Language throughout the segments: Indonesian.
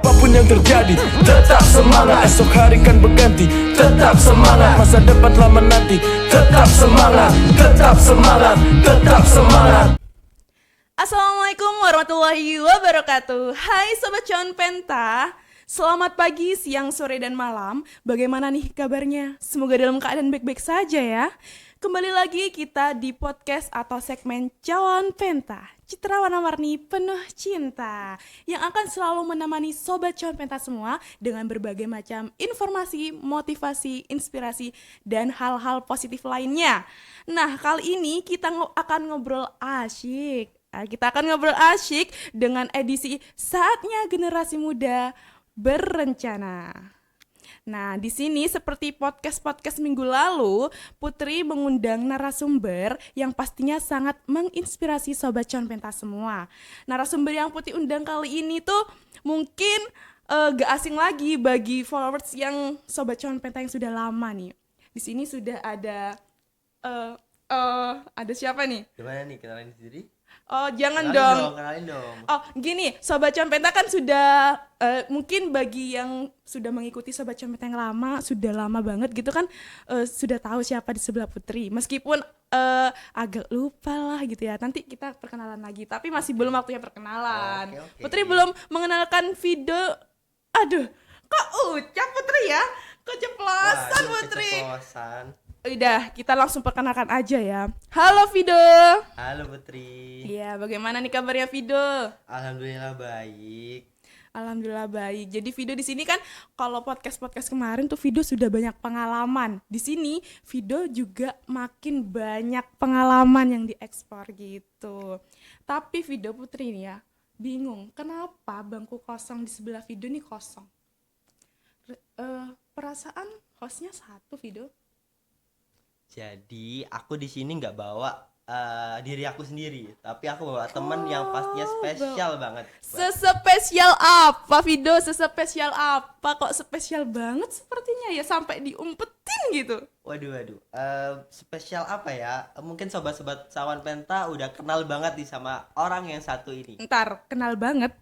Apapun yang terjadi, tetap semangat. Esok hari kan berganti, tetap semangat. Masa depan telah menanti, tetap semangat. Tetap semangat, tetap semangat. Assalamualaikum warahmatullahi wabarakatuh. Hai Sobat Cuan Penta, selamat pagi, siang, sore, dan malam. Bagaimana nih kabarnya? Semoga dalam keadaan baik-baik saja ya. Kembali lagi kita di podcast atau segmen Cuan Penta, citra warna-warni penuh cinta, yang akan selalu menemani Sobat Cuan Penta semua dengan berbagai macam informasi, motivasi, inspirasi, dan hal-hal positif lainnya. Nah, kali ini kita akan ngobrol asyik. Kita akan ngobrol asyik dengan edisi Saatnya Generasi Muda Berencana. Nah, di sini seperti podcast-podcast minggu lalu, Putri mengundang narasumber yang pastinya sangat menginspirasi Sobat Cuan Penta semua. Narasumber yang Putri undang kali ini tuh mungkin gak asing lagi bagi followers yang Sobat Cuan Penta yang sudah lama nih. Di sini sudah ada ada siapa nih? Gimana nih, kenalin sendiri? Oh, jangan Kenalin dong. Oh, gini, Sobat Cuan Penta kan sudah mungkin bagi yang sudah mengikuti Sobat Cuan Penta yang lama, sudah lama banget gitu kan, sudah tahu siapa di sebelah Putri. Meskipun agak lupa lah gitu ya. Nanti kita perkenalan lagi, tapi masih belum waktunya perkenalan. Oke. Putri belum mengenalkan Vido. Aduh, kok ucap Putri ya? Keceplosan Putri. Keceplosan. Udah, kita langsung perkenalkan aja ya. Halo Vido. Halo Putri. Iya, bagaimana nih kabarnya Vido? Alhamdulillah baik. Alhamdulillah baik. Jadi Vido di sini kan kalau podcast kemarin tuh Vido sudah banyak pengalaman. Di sini Vido juga makin banyak pengalaman yang diekspor gitu. Tapi Vido Putri nih ya, bingung kenapa bangku kosong di sebelah Vido nih kosong. Perasaan hostnya satu Vido. Jadi aku di sini nggak bawa diri aku sendiri, tapi aku bawa teman yang pastinya spesial banget. Sespesial apa Vido? Sespesial apa? Kok spesial banget sepertinya ya sampai diumpetin gitu. Waduh. Spesial apa ya? Mungkin sobat-sobat Cuan Penta udah kenal banget nih sama orang yang satu ini. Ntar kenal banget.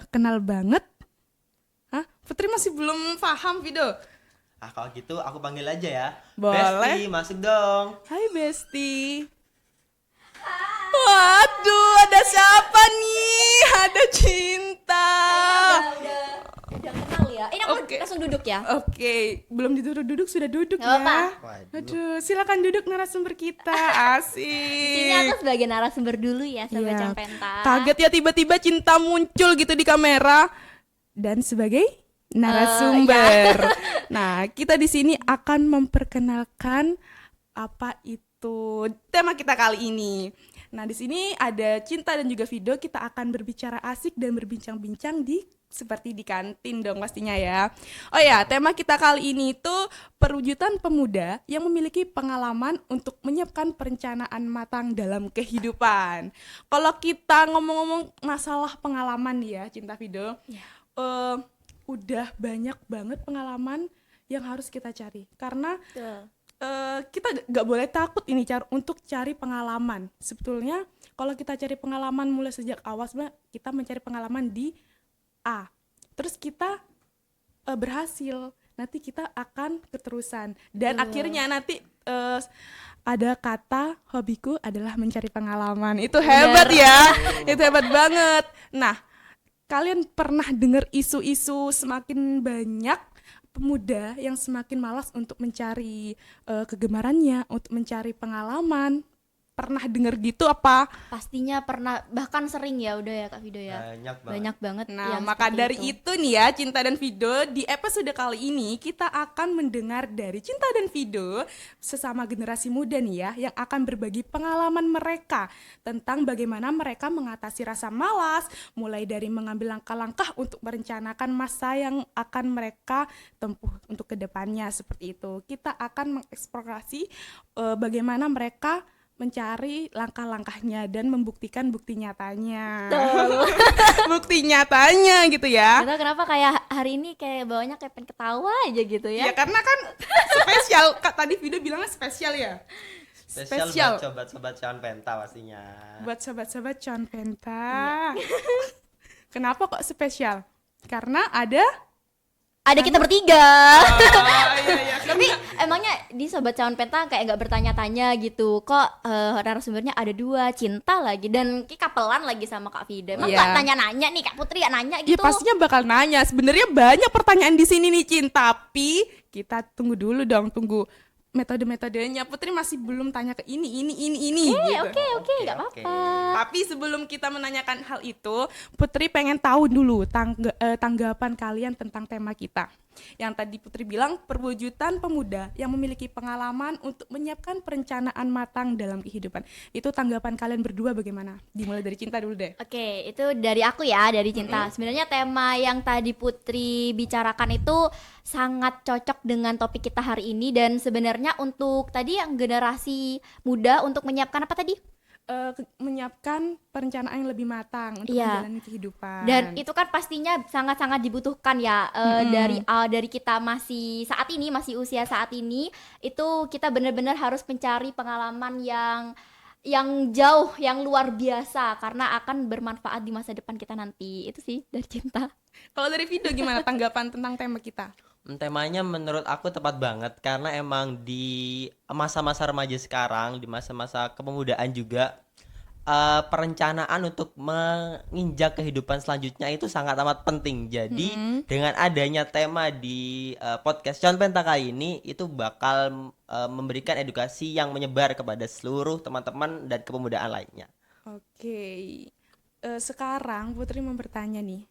Kenal banget. Hah? Putri masih belum paham Vido. Kalau gitu aku panggil aja ya. Boleh. Besti, masuk dong. Hai Besti. Waduh, ada siapa nih? Ada Cinta. Udah kenal ya. Ini aku Oke. langsung duduk ya. Oke, belum duduk sudah duduk Gak ya. apa-apa. Waduh. Aduh, silakan duduk narasumber kita. Asik. Sini aku sebagai narasumber dulu ya, Sobat Iya. Cuan Penta. Kaget ya tiba-tiba Cinta muncul gitu di kamera dan sebagai narasumber. Nah, kita di sini akan memperkenalkan apa itu tema kita kali ini. Nah, di sini ada Cinta dan juga Vido. Kita akan berbicara asik dan berbincang-bincang seperti di kantin dong pastinya ya. Oh ya, tema kita kali ini itu perwujudan pemuda yang memiliki pengalaman untuk menyiapkan perencanaan matang dalam kehidupan. Kalau kita ngomong-ngomong masalah pengalaman ya, Cinta Vido, udah banyak banget pengalaman yang harus kita cari. Karena kita gak boleh takut ini untuk cari pengalaman. Sebetulnya kalau kita cari pengalaman mulai sejak awal, sebenarnya kita mencari pengalaman di A, terus kita berhasil, nanti kita akan keterusan dan akhirnya nanti ada kata hobiku adalah mencari pengalaman. Itu hebat ya. Itu hebat banget. Nah, kalian pernah dengar isu-isu semakin banyak pemuda yang semakin malas untuk mencari kegemarannya, untuk mencari pengalaman? Pernah dengar gitu apa? Pastinya pernah, bahkan sering ya udah ya Kak Vido ya. Banyak banget. Nah, yang maka seperti dari itu nih ya, Cinta dan Vido, di episode kali ini kita akan mendengar dari Cinta dan Vido, sesama generasi muda nih ya, yang akan berbagi pengalaman mereka tentang bagaimana mereka mengatasi rasa malas, mulai dari mengambil langkah-langkah untuk merencanakan masa yang akan mereka tempuh untuk kedepannya, seperti itu. Kita akan mengeksplorasi bagaimana mereka mencari langkah-langkahnya dan membuktikan bukti nyatanya. Bukti nyatanya gitu ya. Gak tau kenapa kayak hari ini kayak bawanya kayak pengen ketawa aja gitu ya. Ya karena kan spesial. Tadi video bilangnya spesial ya. Spesial buat sobat-sobat Cuan Penta pastinya. Buat sobat-sobat Cuan Penta. Kenapa kok spesial? Karena ada kita bertiga. iya. Tapi emangnya di Sobat Cawan Penta kayak nggak bertanya-tanya gitu, kok narasumbernya ada 2, Cinta lagi dan Ki kapelan lagi sama Kak Vida. Emang Iya. nggak tanya-nanya nih Kak Putri ya nanya Ya gitu? pastinya bakal nanya. Sebenarnya banyak pertanyaan di sini nih Cin, tapi kita tunggu dulu dong, tunggu metode-metodenya. Putri masih belum tanya ke ini gitu. Oke, nggak apa-apa. Tapi sebelum kita menanyakan hal itu, Putri pengen tahu dulu tanggapan kalian tentang tema kita. Yang tadi Putri bilang perwujudan pemuda yang memiliki pengalaman untuk menyiapkan perencanaan matang dalam kehidupan. Itu tanggapan kalian berdua bagaimana? Dimulai dari Cinta dulu deh. Oke, itu dari aku ya, dari Cinta. Sebenarnya tema yang tadi Putri bicarakan itu sangat cocok dengan topik kita hari ini, dan sebenarnya untuk tadi yang generasi muda untuk menyiapkan apa tadi? Menyiapkan perencanaan yang lebih matang untuk Iya. menjalani kehidupan. Dan itu kan pastinya sangat-sangat dibutuhkan ya, dari kita masih saat ini, masih usia saat ini, itu kita benar-benar harus mencari pengalaman yang jauh, yang luar biasa, karena akan bermanfaat di masa depan kita nanti. Itu sih dari Cinta. Kalau dari Video gimana tanggapan tentang tema kita? Temanya menurut aku tepat banget karena emang di masa-masa remaja sekarang, di masa-masa kepemudaan juga, perencanaan untuk menginjak kehidupan selanjutnya itu sangat amat penting. Jadi dengan adanya tema di podcast Cawan Penta kali ini, itu bakal memberikan edukasi yang menyebar kepada seluruh teman-teman dan kepemudaan lainnya. Oke. Sekarang Putri mau bertanya nih.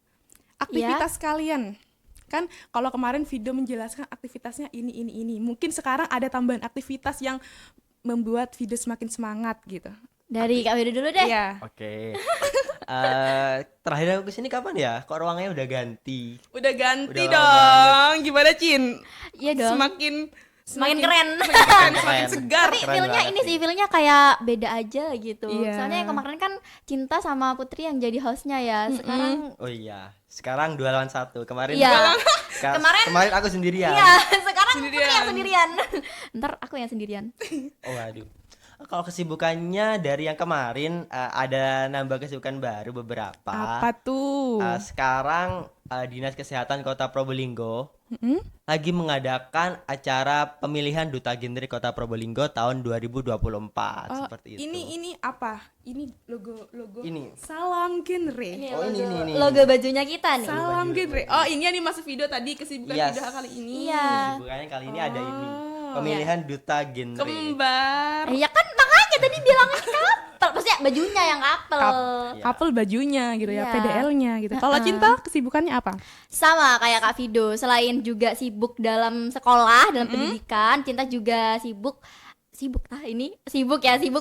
Aktivitas kalian. Kan kalau kemarin Video menjelaskan aktivitasnya ini. Mungkin sekarang ada tambahan aktivitas yang membuat Video semakin semangat gitu. Dari Kak Vida dulu deh. Iya. Oke. Terakhir aku kesini kapan ya? Kok ruangannya udah ganti? Udah ganti Udah lama dong. Gimana Cin? Iya dong. Semakin keren. semakin segar. Tapi Keren feelnya banget ini sih. sih, feelnya kayak beda aja gitu. Iya. Soalnya yang kemarin kan Cinta sama Putri yang jadi hostnya ya. Sekarang Oh iya. Sekarang 2 lawan 1. Kemarin Iya. kemarin aku sendirian. Iya, sekarang Putri Sendirian. yang sendirian. Ntar aku yang sendirian. Oh aduh. Kalau kesibukannya dari yang kemarin, ada nambah kesibukan baru beberapa. Apa tuh? Sekarang Dinas Kesehatan Kota Probolinggo lagi mengadakan acara pemilihan Duta Genre Kota Probolinggo tahun 2024 seperti itu. Ini apa? Ini logo Ini. Salam Genre. Oh ini. Logo bajunya kita nih. Salam Genre. Oh, ini yang dimaksud Video tadi, kesibukan Yes. Video kali ini. Iya. Kesibukannya kali ini ada ini. Pemilihan Duta Genre. Kembar. Ya kan makanya tadi bilangnya kapel. Maksudnya bajunya yang kapel. Couple bajunya gitu ya, Iya. PDL-nya gitu. Kalau Cinta kesibukannya apa? Sama kayak Kak Vido, selain juga sibuk dalam sekolah, dalam pendidikan, Cinta juga sibuk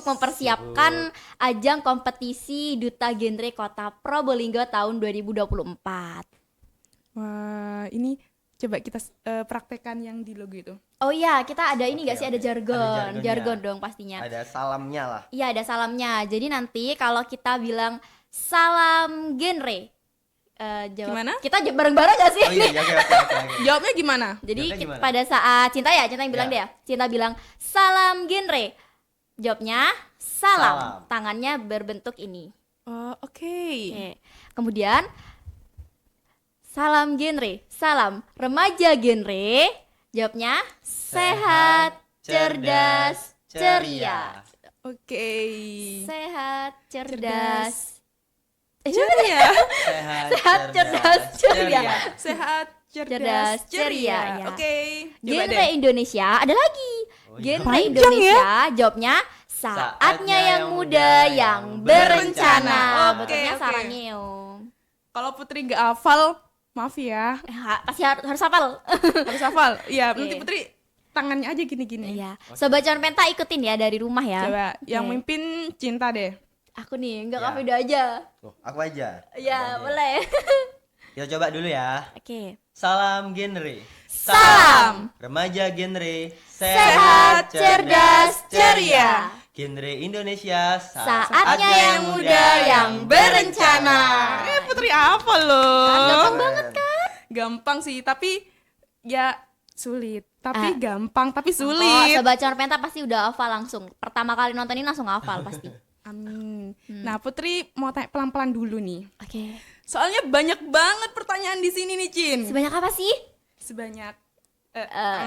mempersiapkan ajang kompetisi Duta Genre Kota Probolinggo tahun 2024. Wah, ini coba kita praktekkan yang di logo itu. Oh iya, kita ada ini nggak sih, ada Ada jargon, jargonnya. jargon dong pastinya. Ada salamnya lah. Iya, ada salamnya. Jadi nanti kalau kita bilang salam genre, Gimana? Kita bareng-bareng gak sih? Oh iya, oke. Jawabnya gimana? Jadi Jawabnya gimana? pada saat Cinta yang bilang Ya. deh ya. Cinta bilang salam genre. Jawabnya salam. Salam. Tangannya berbentuk ini. Oh, oke. Oke. Kemudian salam genre, salam remaja genre. Jawabnya sehat, cerdas, ceria. Oke. Sehat, cerdas. Ceria. Sehat, cerdas, ceria. Sehat, Cerdas, cerdas, ceria, ceria. ya. Oke. Coba Genre deh. Indonesia ada lagi. Oh iya. Genre Panjang Indonesia jawabnya saatnya yang muda yang berencana. Oke, Betulnya oke. sarangeo. Kalau Putri nggak hafal, maaf ya. Pasti harus hafal. Harus hafal. Iya, Oke. nanti Putri tangannya aja gini-gini. Iya. Sobat Cawan Penta ikutin ya dari rumah ya. Coba yang Oke. mimpin Cinta deh. Aku nih, enggak Ya. Kak Vida aja. Tuh, aku aja. Iya, Aja. boleh. Kita coba dulu ya. Oke. Salam genre. Salam. Remaja genre. Sehat, cerdas, ceria. Genre Indonesia. Saatnya yang muda yang berencana. Putri apa loh? Gampang banget kan? Gampang sih, tapi ya sulit. Tapi gampang, tapi Oh, sulit. Sobat Cawan Penta pasti udah hafal langsung. Pertama kali nonton ini langsung hafal pasti. Amin. Nah, Putri mau tanya pelan-pelan dulu nih. Oke. Soalnya banyak banget pertanyaan di sini nih, Cin. Sebanyak apa sih? Sebanyak Eh,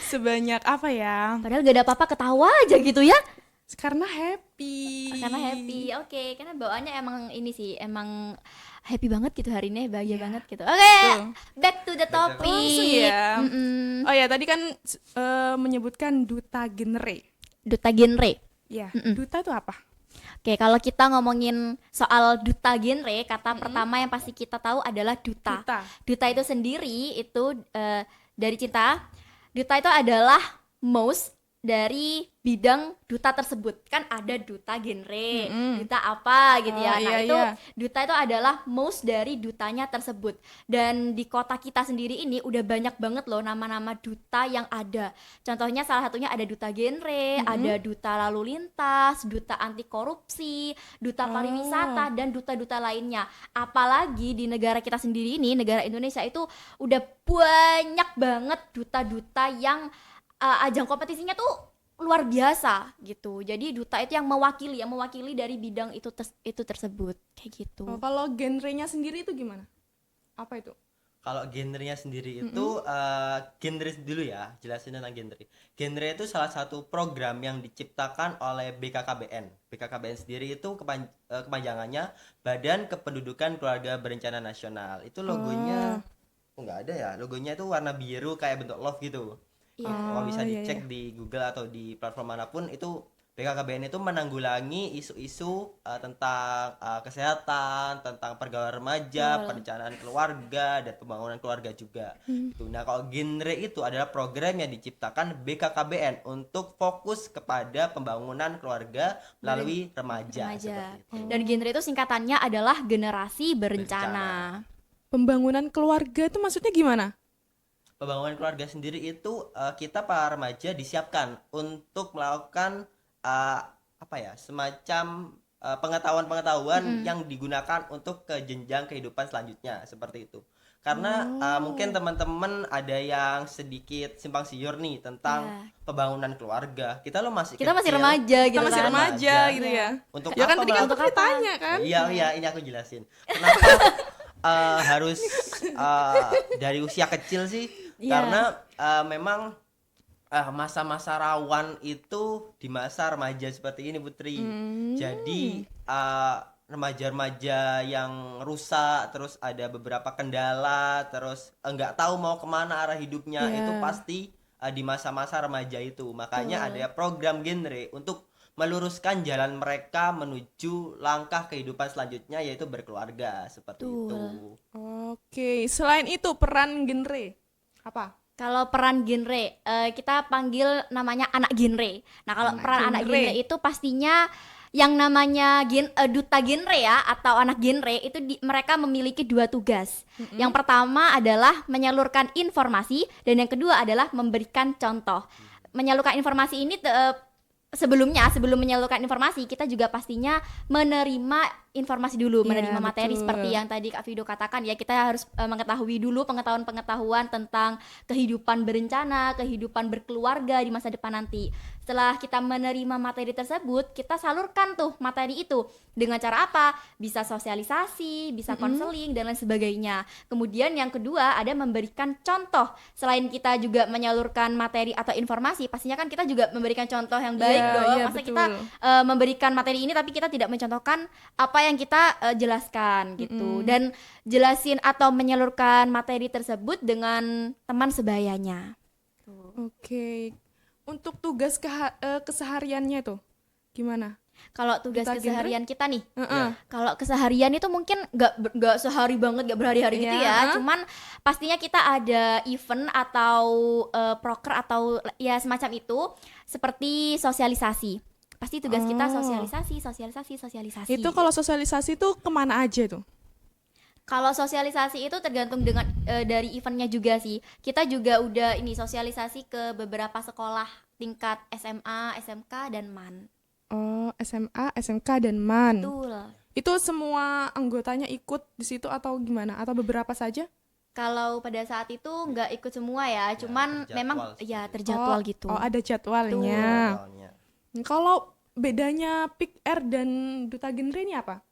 sebanyak apa ya? Padahal gak ada apa-apa, ketawa aja gitu ya. Karena happy. Karena happy, oke. Karena bawaannya emang ini sih, emang happy banget gitu hari ini, bahagia banget gitu. Oke, back to the topic. Langsung ya. Mm-mm. Oh ya, tadi kan menyebutkan duta genre. Duta genre. Ya, duta itu apa? Oke, kalau kita ngomongin soal duta genre, kata pertama yang pasti kita tahu adalah duta. Duta. Duta itu sendiri itu dari Cinta. Duta itu adalah mouse dari bidang duta tersebut. Kan ada duta genre, duta apa gitu ya. Oh, Nah, iya, itu iya. duta itu adalah mouse dari dutanya tersebut. Dan di kota kita sendiri ini udah banyak banget loh nama-nama duta yang ada. Contohnya salah satunya ada duta genre, ada duta lalu lintas, duta anti korupsi, duta pariwisata, dan duta-duta lainnya. Apalagi di negara kita sendiri ini, negara Indonesia itu udah banyak banget duta-duta yang ajang kompetisinya tuh luar biasa gitu. Jadi duta itu yang mewakili dari bidang itu tersebut kayak gitu. Oh, kalau genrenya sendiri itu gimana? Apa itu? Kalau genrenya sendiri itu genre dulu ya, jelasin tentang genre. Genre itu salah satu program yang diciptakan oleh BKKBN. BKKBN sendiri itu kepanjangannya Badan Kependudukan Keluarga Berencana Nasional. Itu logonya nggak ada ya. Logonya itu warna biru kayak bentuk love gitu. Iya. Kalau bisa iya, dicek di Google atau di platform manapun, itu BKKBN itu menanggulangi isu-isu tentang kesehatan, tentang pergaulan remaja, perencanaan keluarga, dan pembangunan keluarga juga. Tuh, nah, kalau genre itu adalah program yang diciptakan BKKBN untuk fokus kepada pembangunan keluarga melalui remaja. Seperti itu. Dan genre itu singkatannya adalah generasi berencana. Pembangunan keluarga itu maksudnya gimana? Pembangunan keluarga sendiri itu kita para remaja disiapkan untuk melakukan semacam pengetahuan-pengetahuan yang digunakan untuk ke jenjang kehidupan selanjutnya, seperti itu. Karena mungkin teman-teman ada yang sedikit simpang siur nih tentang pembangunan keluarga. Kita masih Kita masih kecil. remaja gitu Kita masih kan. remaja gitu ya. Untuk Ya kan apa tadi kan melakukan- aku ditanya kan. Iya, ini aku jelasin. Kenapa harus dari usia kecil sih? Iya. Karena memang masa-masa rawan itu di masa remaja seperti ini, Putri. Jadi remaja-remaja yang rusak, terus ada beberapa kendala, terus nggak tahu mau kemana arah hidupnya, itu pasti di masa-masa remaja itu. Makanya ada program genre untuk meluruskan jalan mereka menuju langkah kehidupan selanjutnya, yaitu berkeluarga, seperti itu. Oke, selain itu peran genre apa? Kalau peran genre, kita panggil namanya anak genre. Nah, kalau peran anak genre itu pastinya yang namanya duta genre ya, atau anak genre itu mereka memiliki dua tugas. Yang pertama adalah menyalurkan informasi, dan yang kedua adalah memberikan contoh. Menyalurkan informasi ini sebelum menyalurkan informasi, kita juga pastinya menerima informasi dulu, menerima materi betul. seperti yang tadi Kak Fido katakan ya. Kita harus mengetahui dulu pengetahuan tentang kehidupan berencana, kehidupan berkeluarga di masa depan nanti. Setelah kita menerima materi tersebut, kita salurkan tuh materi itu dengan cara apa? Bisa sosialisasi, bisa konseling, dan lain sebagainya. Kemudian yang kedua ada memberikan contoh. Selain kita juga menyalurkan materi atau informasi, pastinya kan kita juga memberikan contoh yang baik dong. Iya, Masa betul. kita memberikan materi ini tapi kita tidak mencontohkan apa yang kita jelaskan gitu. Dan jelasin atau menyalurkan materi tersebut dengan teman sebayanya. Oke. Untuk tugas kesehariannya tuh gimana? Kalau tugas Duta keseharian kita nih, Heeh. kalau keseharian itu mungkin nggak sehari banget, nggak berhari-hari gitu ya. Cuman pastinya kita ada event atau proker atau ya semacam itu, seperti sosialisasi. Pasti tugas kita sosialisasi. Itu kalau sosialisasi tuh kemana aja tuh? Kalau sosialisasi itu tergantung dengan dari eventnya juga sih. Kita juga udah ini sosialisasi ke beberapa sekolah tingkat SMA, SMK, dan MAN. Oh, SMA, SMK dan MAN. Betul. Itu semua anggotanya ikut di situ atau gimana? Atau beberapa saja? Kalau pada saat itu nggak ikut semua ya, cuman terjadwal memang seperti ya itu. terjadwal gitu. Oh, ada jadwalnya. Soalnya. Kalau bedanya Pick R dan Duta Genre ini apa?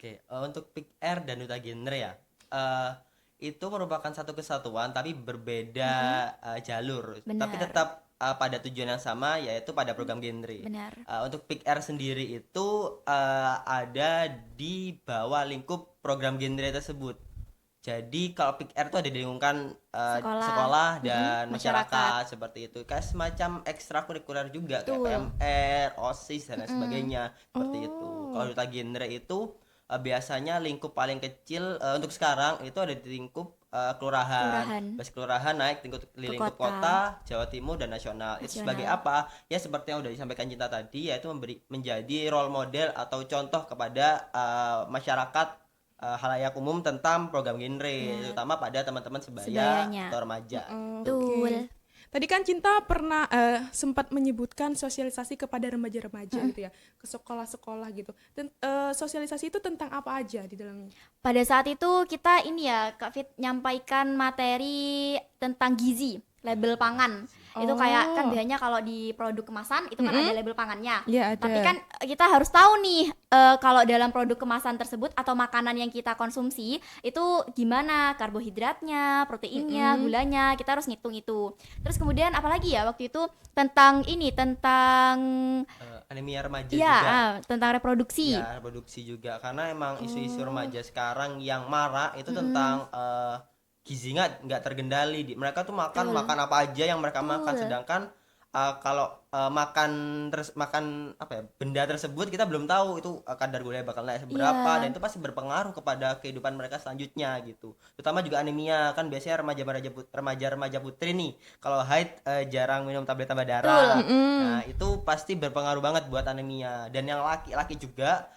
Oke, untuk Pick R dan Duta Genre ya, eh, itu merupakan satu kesatuan tapi berbeda jalur, tapi Benar. tetap pada tujuan yang sama, yaitu pada program genre. Benar. Untuk Pick R sendiri itu ada di bawah lingkup program genre tersebut. Jadi kalau Pick R itu ada di lingkungan sekolah dan masyarakat seperti itu, kayak semacam ekstrakurikuler juga kayak Betul. PMR, OSIS dan lain sebagainya seperti itu. Kalau Duta Genre itu biasanya lingkup paling kecil untuk sekarang itu ada di lingkup kelurahan. Kelurahan. Bas kelurahan naik lingkup kota. kota, Jawa Timur dan nasional. Itu sebagai apa? Ya seperti yang udah disampaikan Cinta tadi, yaitu menjadi role model atau contoh kepada masyarakat halayak umum tentang program genre, terutama pada teman-teman sebaya Sebayanya. atau remaja. Betul. Tadi kan Cinta pernah sempat menyebutkan sosialisasi kepada remaja-remaja gitu ya, ke sekolah-sekolah gitu. Dan sosialisasi itu tentang apa aja di dalamnya? Pada saat itu kita ini ya Kak Fit nyampaikan materi tentang gizi, label pangan. Itu kayak kan biasanya kalau di produk kemasan itu kan ada label pangannya. Iya, ada. Tapi kan kita harus tahu nih kalau dalam produk kemasan tersebut atau makanan yang kita konsumsi itu gimana karbohidratnya, proteinnya, gulanya, kita harus ngitung itu. Terus kemudian apalagi ya waktu itu tentang Anemia remaja ya juga. tentang reproduksi. Ya, reproduksi juga, karena emang isu-isu remaja sekarang yang marak itu tentang gizi nggak tergendali. Mereka tuh makan apa aja yang mereka makan, sedangkan kalau makan apa ya, benda tersebut kita belum tahu itu kadar gulanya bakal naik seberapa, dan itu pasti berpengaruh kepada kehidupan mereka selanjutnya gitu. Terutama juga anemia, kan biasanya remaja putri nih kalau haid jarang minum tablet tambah darah. Nah, itu pasti berpengaruh banget buat anemia. Dan yang laki-laki juga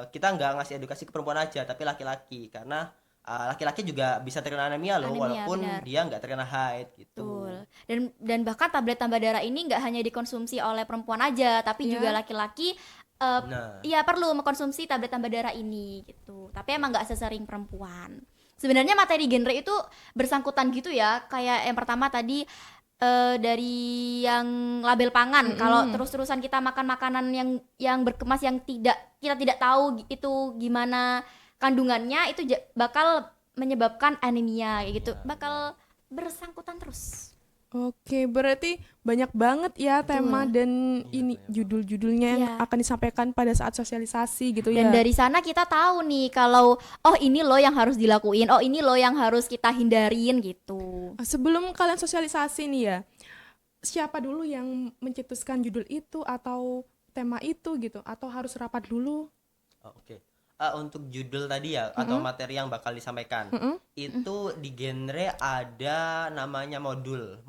kita nggak ngasih edukasi ke perempuan aja, tapi laki-laki, karena laki-laki juga bisa terkena anemia loh, walaupun benar. dia nggak terkena haid gitu. Betul. Dan bahkan tablet tambah darah ini nggak hanya dikonsumsi oleh perempuan aja, tapi juga laki-laki Nah, iya perlu mengkonsumsi tablet tambah darah ini gitu. Tapi emang nggak sesering perempuan. Sebenarnya materi genre itu bersangkutan gitu ya. Kayak yang pertama tadi dari yang label pangan. Kalau terus-terusan kita makan makanan yang berkemas yang kita tidak tahu itu gimana kandungannya, itu bakal menyebabkan anemia kayak gitu. Bakal bersangkutan terus. Oke, berarti banyak banget ya tema dan ini judul-judulnya yang Iya. akan disampaikan pada saat sosialisasi gitu ya. Dan dari sana kita tahu nih kalau oh ini loh yang harus dilakuin, oh ini loh yang harus kita hindarin gitu. Sebelum kalian sosialisasi nih ya, siapa dulu yang mencetuskan judul itu atau tema itu gitu, atau harus rapat dulu? oke. Untuk judul tadi ya, atau materi yang bakal disampaikan, itu di genre ada namanya modul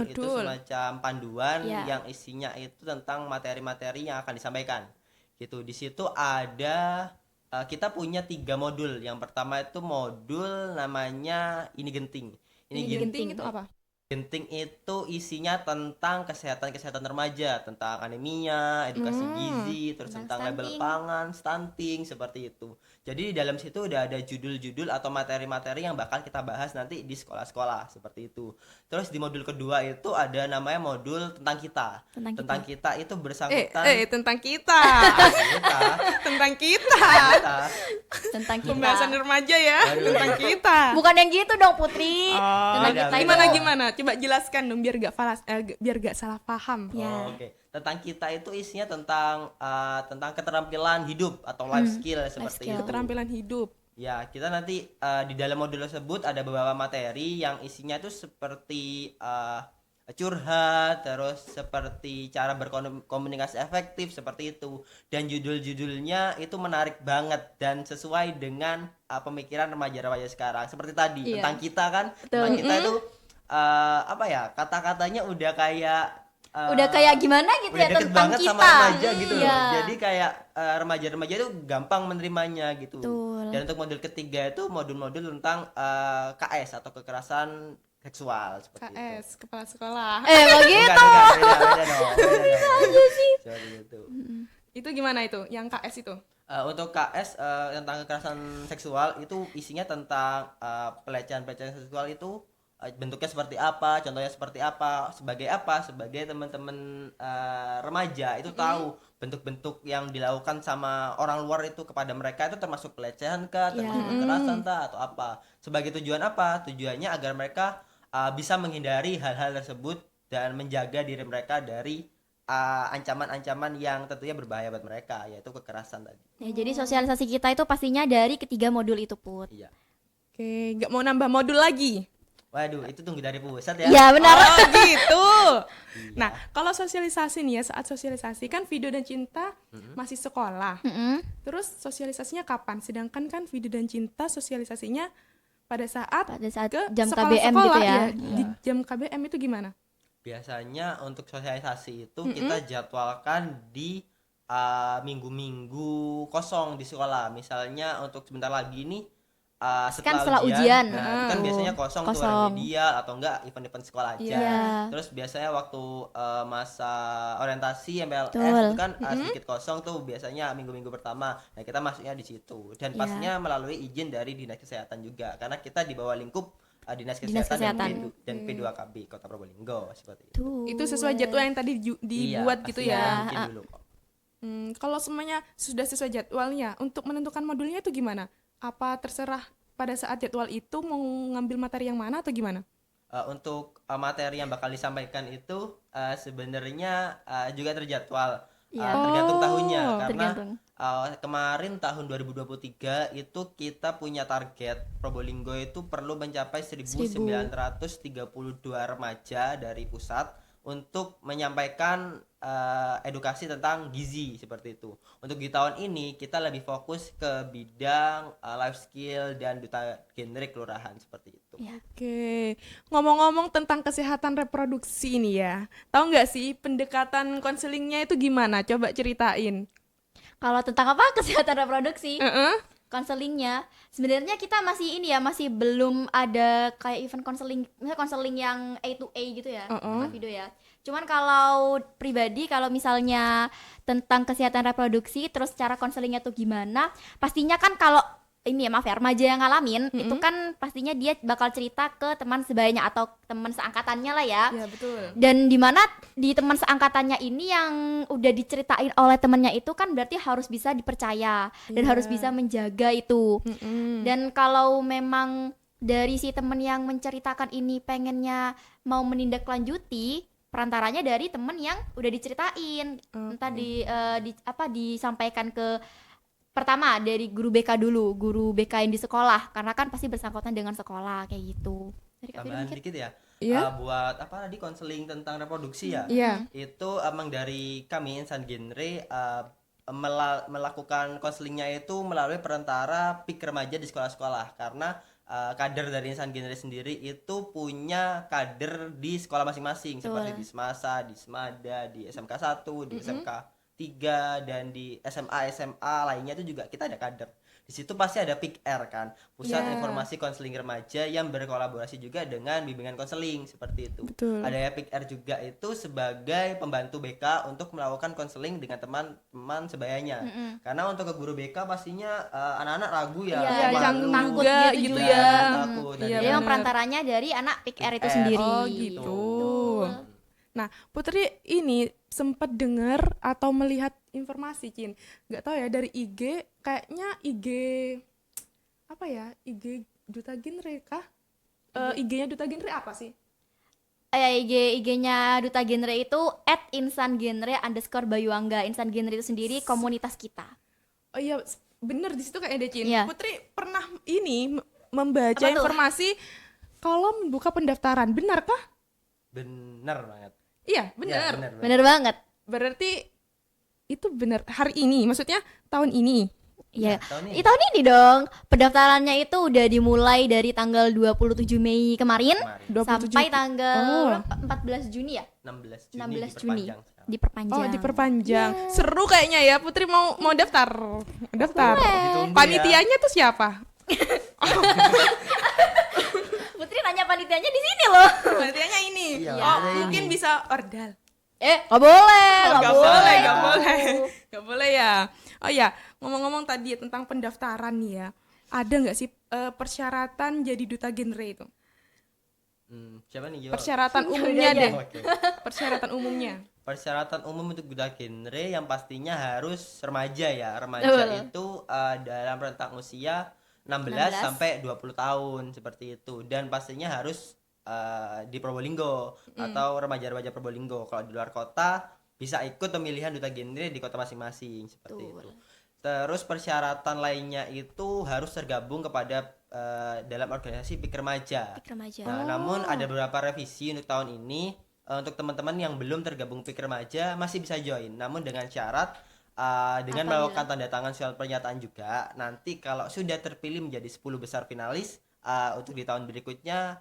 itu semacam panduan yang isinya itu tentang materi-materi yang akan disampaikan gitu. Di situ ada kita punya 3 modul. Yang pertama itu modul namanya ini genting. Genting itu apa? Genting itu isinya tentang kesehatan remaja, tentang anemia, edukasi gizi, terus tentang label stunting. pangan, stunting, seperti itu. Jadi di dalam situ udah ada judul-judul atau materi-materi yang bakal kita bahas nanti di sekolah-sekolah, seperti itu. Terus di modul kedua itu ada namanya modul tentang kita. Tentang kita itu bersangkutan Tentang kita. kita, Tentang kita. kita. Tentang kita. Pembahasan remaja ya, Waduh. tentang kita. Bukan yang gitu dong Putri. Tentang beda, kita beda. itu Gimana? Coba jelaskan dong biar gak salah paham. Ya. Oke. Tentang kita itu isinya tentang keterampilan hidup atau life skill seperti skill. itu. Keterampilan hidup. Ya, kita nanti di dalam modul tersebut ada beberapa materi yang isinya itu seperti curhat, terus seperti cara berkomunikasi efektif, seperti itu. Dan judul-judulnya itu menarik banget dan sesuai dengan pemikiran remaja-remaja sekarang. Seperti tadi tentang kita kan, tentang kita itu apa ya, kata-katanya udah kayak gimana gitu udah ya deket tentang banget kita. sama remaja gitu loh. Iya. Jadi kayak remaja-remaja itu gampang menerimanya gitu. Betul. Dan untuk modul ketiga itu modul-modul tentang KS atau kekerasan seksual seperti itu. KS, kepala sekolah. Begitu. Enggak, beda dong. Bisa sih. Seperti itu. Itu gimana itu? Yang KS itu? Untuk KS tentang kekerasan seksual itu isinya tentang pelecehan seksual itu bentuknya seperti apa, contohnya seperti apa, sebagai teman-teman remaja itu tahu bentuk-bentuk yang dilakukan sama orang luar itu kepada mereka itu termasuk pelecehan kah, termasuk Iya. kekerasan kah, atau apa. Sebagai tujuan apa? Tujuannya agar mereka bisa menghindari hal-hal tersebut dan menjaga diri mereka dari ancaman-ancaman yang tentunya berbahaya buat mereka, yaitu kekerasan tadi. Ya, jadi sosialisasi kita itu pastinya dari ketiga modul itu, Put. Iya. Oke, nggak mau nambah modul lagi. Waduh, itu tunggu dari pusat ya. Iya, benar. Oh gitu. Iya. Nah, kalau sosialisasi nih ya, saat sosialisasi kan Video dan Cinta masih sekolah. Mm-mm. Terus sosialisasinya kapan? Sedangkan kan Video dan Cinta sosialisasinya pada saat Pada saat ke jam KBM sekolah-sekolah, gitu ya. Di jam KBM itu gimana? Biasanya untuk sosialisasi itu kita jadwalkan di minggu-minggu kosong di sekolah. Misalnya untuk sebentar lagi nih Setelah ujian. nah, itu kan biasanya kosong tuh Kosong. remedial atau enggak event-event sekolah aja. Iya. Terus biasanya waktu masa orientasi MPLS Betul. itu kan sedikit kosong tuh biasanya minggu-minggu pertama. Nah, kita masuknya di situ dan Iya. pastinya melalui izin dari Dinas Kesehatan juga karena kita di bawah lingkup Dinas Dinas Kesehatan, Kesehatan. dan P2KB Kota Probolinggo seperti itu. Tuh. Itu sesuai jadwal yang tadi dibuat Iya, gitu pastinya ya. izin dulu kok. Kalau semuanya sudah sesuai jadwalnya, untuk menentukan modulnya itu gimana? Apa terserah pada saat jadwal itu mau ngambil materi yang mana atau gimana? Untuk materi yang bakal disampaikan itu sebenarnya juga terjadwal. Iya. Tergantung Oh, tahunnya karena tergantung. kemarin tahun 2023 itu kita punya target Probolinggo itu perlu mencapai 1932 remaja dari pusat untuk menyampaikan edukasi tentang gizi seperti itu. Untuk di tahun ini kita lebih fokus ke bidang life skill dan duta genre kelurahan seperti itu. Ya. Oke, ngomong-ngomong tentang kesehatan reproduksi ini ya, tahu nggak sih pendekatan konselingnya itu gimana? Coba ceritain. Kalau tentang apa kesehatan reproduksi, Heeh. konselingnya sebenarnya kita masih ini ya, masih belum ada kayak event konseling, misalnya konseling yang A to A gitu ya, Kak Video ya. Cuman kalau pribadi, kalau misalnya tentang kesehatan reproduksi, terus cara konselingnya tuh gimana, pastinya kan kalau ini ya, maaf ya, remaja yang ngalamin itu kan pastinya dia bakal cerita ke teman sebayanya atau teman seangkatannya lah ya. Ya betul. Dan di mana di teman seangkatannya ini yang udah diceritain oleh temennya itu kan berarti harus bisa dipercaya dan Iya. harus bisa menjaga itu. Dan kalau memang dari si temen yang menceritakan ini pengennya mau menindaklanjuti, perantaranya dari temen yang udah diceritain, entah disampaikan ke pertama dari guru BK dulu, guru BK yang di sekolah, karena kan pasti bersangkutan dengan sekolah kayak gitu. Dari Kak Firman Tambahan mungkin? dikit ya. Iya. Buat apa tadi konseling tentang reproduksi ya? Iya. Itu emang dari kami Insan Genre melakukan konselingnya itu melalui perantara PIK remaja di sekolah-sekolah karena kader dari Insan Genre sendiri itu punya kader di sekolah masing-masing seperti di Semasa, di Semada, di SMK 1, di SMK 3 dan di SMA lainnya itu juga kita ada kader. Di situ pasti ada PIK-R kan, Pusat Yeah. Informasi Konseling Remaja yang berkolaborasi juga dengan bimbingan konseling seperti itu. Betul. Ada ya PIK-R juga itu sebagai pembantu BK untuk melakukan konseling dengan teman-teman sebayanya. Karena untuk ke guru BK pastinya anak-anak ragu ya, Iya, malu. jangan takut juga gitu gitu juga. ya. Takut. Nah, Iya, Jadi yang bener. perantaranya dari anak PIK-R itu PIK-R. sendiri. Oh gitu. Nah, Putri ini sempat dengar atau melihat informasi, Cin. Nggak tahu ya, dari IG, kayaknya IG apa ya? IG Duta Genre kah? IG-nya Duta Genre apa sih? IG-nya Duta Genre itu @insangenre_bayuangga. Insan Genre itu sendiri komunitas kita. Oh iya, bener di situ kayaknya deh, Cin. Iya. Putri pernah ini membaca Apa tuh? informasi kalau membuka pendaftaran, benarkah? Bener banget. Iya, Ya, benar. bener. Bener banget. Berarti itu benar hari ini, maksudnya tahun ini. Iya. tahun ini. Tahun ini dong. Pendaftarannya itu udah dimulai dari tanggal 27 Mei kemarin 27 sampai tanggal Oh. 14 Juni ya? 16 Juni 16 Juni. diperpanjang sekarang. Diperpanjang. Oh, diperpanjang. Seru kayaknya ya. Putri mau daftar. Daftar. Ditunggu ya. Panitianya tuh siapa? Putri nanya panitianya di sini loh. Panitianya ini. Iya, Oh, ada mungkin ini. bisa ordal. Nggak boleh, Nggak boleh, nggak boleh. Nggak boleh ya. Oh ya, ngomong-ngomong tadi tentang pendaftaran nih ya. Ada nggak sih persyaratan jadi duta genre itu? Siapa nih? Yo? Persyaratan umumnya deh. Oke. Persyaratan umumnya. persyaratan umum untuk duta genre yang pastinya harus remaja ya. Remaja Betul. itu dalam rentang usia 16 16. sampai 20 tahun seperti itu, dan pastinya harus di Probolinggo atau remaja-remaja Probolinggo. Kalau di luar kota bisa ikut pemilihan duta genre di kota masing-masing seperti Betul. itu. Terus persyaratan lainnya itu harus tergabung kepada dalam organisasi PIK Remaja. Pik remaja. Nah, namun ada beberapa revisi untuk tahun ini. Untuk teman-teman yang belum tergabung PIK Remaja masih bisa join, namun dengan syarat dengan Apabila? melakukan tanda tangan surat pernyataan juga. Nanti kalau sudah terpilih menjadi 10 besar finalis untuk di tahun berikutnya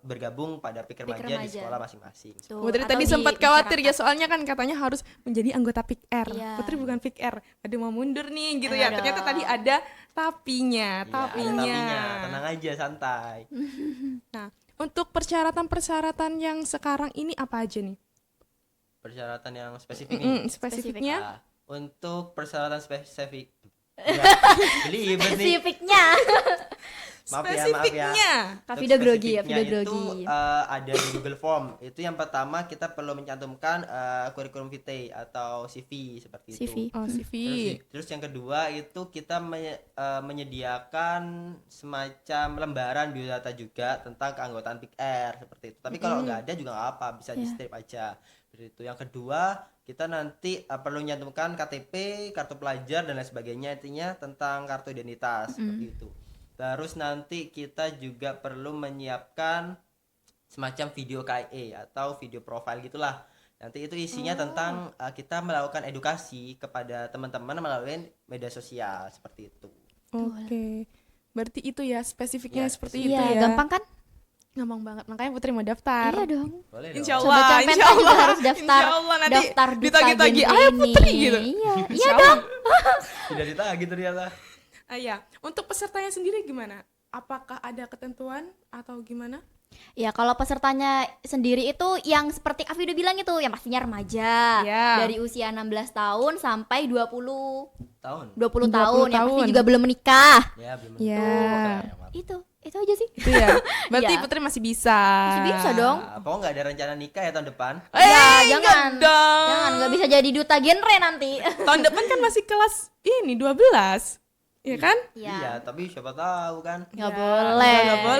bergabung pada PIK Remaja di Remaja. sekolah masing-masing. Tuh, Putri atau tadi di sempat khawatir ya, masyarakat. soalnya kan katanya harus menjadi anggota PIK-R. Iya. Putri bukan PIK-R. Aduh mau mundur nih gitu ya. Enggak Ternyata dong. tadi ada tapinya, Iya, ada tapinya. tapinya. Tenang aja, santai. Nah, untuk persyaratan-persyaratan yang sekarang ini apa aja nih? Persyaratan yang spesifik nih. Spesifiknya? Untuk persyaratan spesifik. Ya, belibet nih. Spesifiknya. Maaf ya. Spesifiknya. Kak Untuk Vida grogi ya, spesifiknya Vida itu grogi. ada di Google Form. Itu yang pertama kita perlu mencantumkan kurikulum vitae atau CV seperti CV. itu. Oh, CV. Terus yang kedua itu kita menyediakan semacam lembaran biodata juga tentang keanggotaan PIK-R seperti itu. Tapi kalau nggak ada juga nggak apa, bisa di strip aja. Seperti itu. Yang kedua kita nanti perlu mencantumkan KTP, kartu pelajar dan lain sebagainya, intinya tentang kartu identitas seperti itu. Terus nanti kita juga perlu menyiapkan semacam video KIE atau video profile gitulah. Nanti itu isinya tentang kita melakukan edukasi kepada teman-teman melalui media sosial seperti itu. Oke. Berarti itu ya spesifiknya Ya, seperti itu Iya, ya. gampang kan? Gampang banget. Makanya Putri mau daftar. Iya dong. Boleh dong. Insya Sobat Allah, Compenta insya juga Allah, harus daftar. insya Allah nanti daftar duta ditagi-tagi, genre ayo ini. Putri gitu. Iya, iya Insya dong. Sudah ditagih ternyata. Ya, untuk pesertanya sendiri gimana? Apakah ada ketentuan atau gimana? Ya kalau pesertanya sendiri itu yang seperti Kak Vida bilang itu yang pastinya remaja Ya. dari usia 16 tahun sampai 20 Tahun. 20 20 tahun yang pasti tahun. juga belum menikah. Ya, belum. Ya. Itu aja sih. Itu ya. Berarti Iya. Putri masih bisa. Masih bisa dong. Pokoknya nggak ada rencana nikah ya tahun depan. Ya, enggak jangan. dong. Jangan nggak bisa jadi duta genre nanti. Tahun depan kan masih kelas ini 12. Iya kan? Iya, tapi siapa tahu kan. Nggak Ya, boleh.